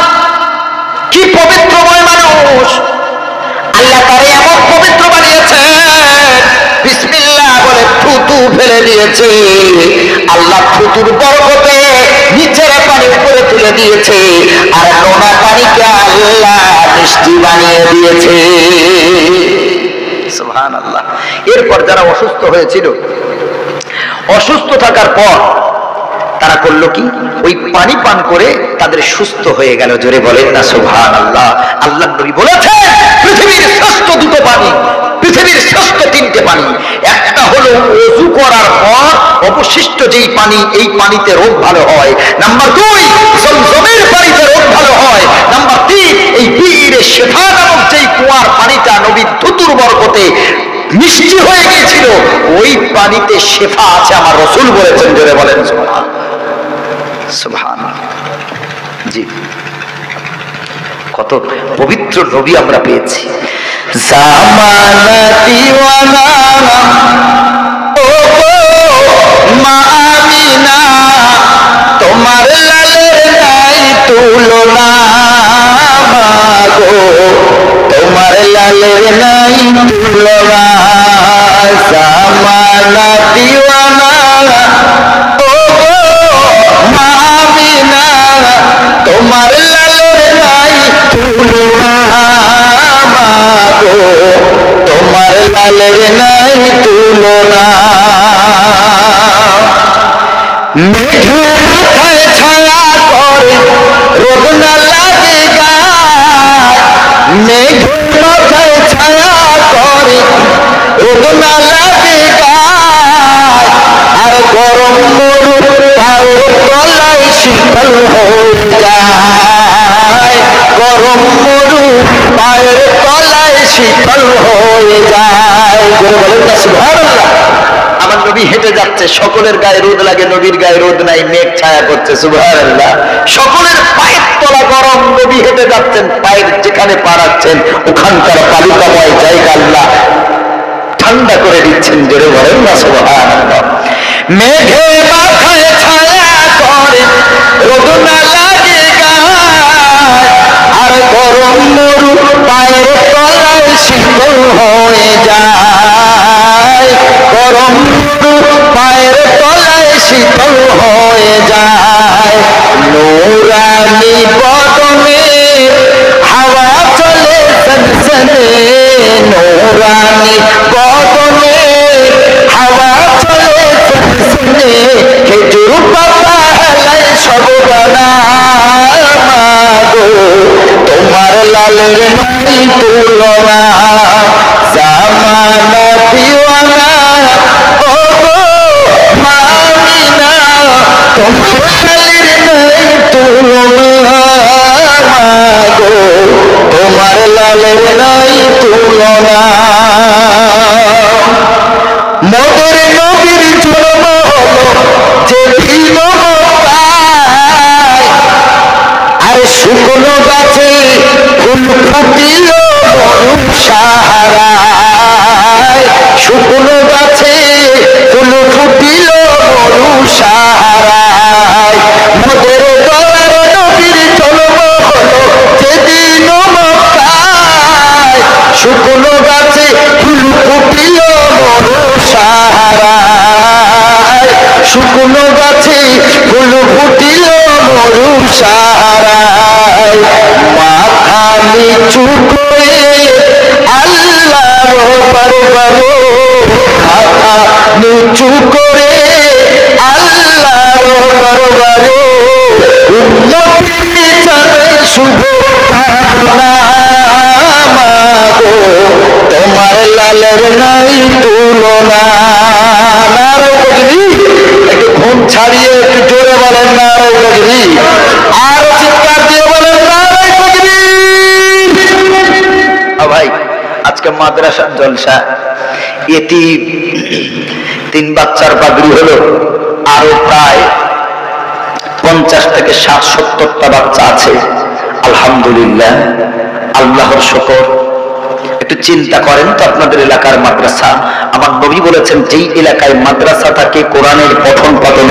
কি পবিত্রময় মানুষ, আল্লাহ তারে এমন পবিত্র বানিয়েছে, বিসমিল্লাহ বলে থুতু ফেলে দিয়েছে। আল্লাহ থুতুর বরকতে নিচের পানি উপরে তুলে দিয়েছে, আর নোনা পানিকে আল্লাহ মিষ্টি বানিয়ে দিয়েছে। সুবহানাল্লাহ। এরপর যারা অসুস্থ হয়েছিল, অসুস্থ থাকার পর তারা করলো কি, ওই পানি পান করে তাদের সুস্থ হয়ে গেল। জোরে বলেন না সুবহানাল্লাহ। আল্লাহর নবী বলেছেন, পৃথিবীর শ্রেষ্ঠ দুটো পানি, পৃথিবীর শ্রেষ্ঠ তিনটে পানি, একটা হলো ওযু করার পর অবশিষ্ট যেই পানি, এই পানিতে রোগ ভালো হয়। নাম্বার 2, জমজমের পানিতে রোগ ভালো হয়। নাম্বার 3, এই বীরে শিফা নামক যেই কুয়ার পানিটা নবীর থুতুর বরকতে মিষ্টি হয়ে গিয়েছিল, ওই পানিতে শিফা আছে, আমার রাসূল বলেছেন। জোরে বলেন সুবহানাল্লাহ। সুবহানাল্লাহ। জি, কত পবিত্র নবী আমরা পেয়েছি। জামানা দিওয়ানা ও মা আমিনা, তোমার লালের নাই তুলনা, মাগো তোমার লালের নাই তুলনা। জামানা দিওয়ানা ও মা আমিনা, তোমার লালের নাই তুলনা, মাগো তোমার লালের নাই তুলনা। মেঘের মাথায় ছায়া করে রোদ না লাগে গায়, মেঘের মাথায় ছায়া করে রোদ না লাগে গায়, আর গরম মরু পায়ের তলায় শীতল হয়ে যায়, গরম মরু পায়ের তলায় শীতল হয়ে যায়। বলেন না সুবহানাল্লাহ। আমার নবী হেঁটে যাচ্ছে, সকলের গায়ে রোদ লাগে, নবীর গায়ে রোদ নাই, মেঘ ছায়া করছে। সুবহানাল্লাহ। সকলের পায়ের তলা গরম, নবী হেঁটে যাচ্ছেন, পায়ের যেখানে পা রাখছেন ওখানকার বালুকাময় জায়গা আল্লাহ ঠান্ডা করে দিচ্ছেন। জোরে বলেন না সুবহানাল্লাহ। মেঘে মাথায় ছায়া করে রোদ না লাগে গায়, আর গরম মরু পায়ের তলায় শীতল হয়ে যায়, গরম মরু পায়ের তলায় শীতল হয়ে যায়। নূরানি বদনে হাওয়া চলে সনসনে, নূরানি বদনে হাওয়া চলে সনসনে, খেজুর পাতা হেলায় সব বানা, মাগো তোমার লালের নাই তুলনা। জামানা দিওয়ানা ও মা আমিনা, তোমার লালের নাই তুলনা, মাগো তোমার লালের নাই তুলনা। মোদের নবীর জন্ম হলো যেদিন মক্কায়, আর শুকনো গাছে ফুল ফুটিল মরু সাহারায়, শুকনো গাছে ফুল ফুটিল মরু সাহারায়। মোদের দয়ার নবীর জন্ম হলো যেদিন মক্কায়, কোন গাছে ফুল ফুটিল মরুর সাহারায়, মাথা নিচু করে আল্লাহর দরবারে, মাথা নিচু করে আল্লাহর দরবারে উম্মতের জানে শুভ কামনা মাগো, তোমার লালের নাই তুলনা। একটু ঘুম ছাড়িয়ে একটু জোরে বলেন নারায়ে তাকবীর, আর চিৎকার দিয়ে বলেন নারায়ে তাকবীর। ভাই আজকে মাদ্রাসার জলসা, এতিম 3 বাচ্চার পাগড়ি হলো, আরো প্রায় 50 থেকে 60-70টা বাচ্চা আছে। আলহামদুলিল্লাহ, আল্লাহর শুকর। একটু চিন্তা করেন তো, আপনাদের এলাকার মাদ্রাসা, আমার নবী বলেছেন যেই এলাকায় মাদ্রাসা থাকে কোরআনের পঠন পাঠন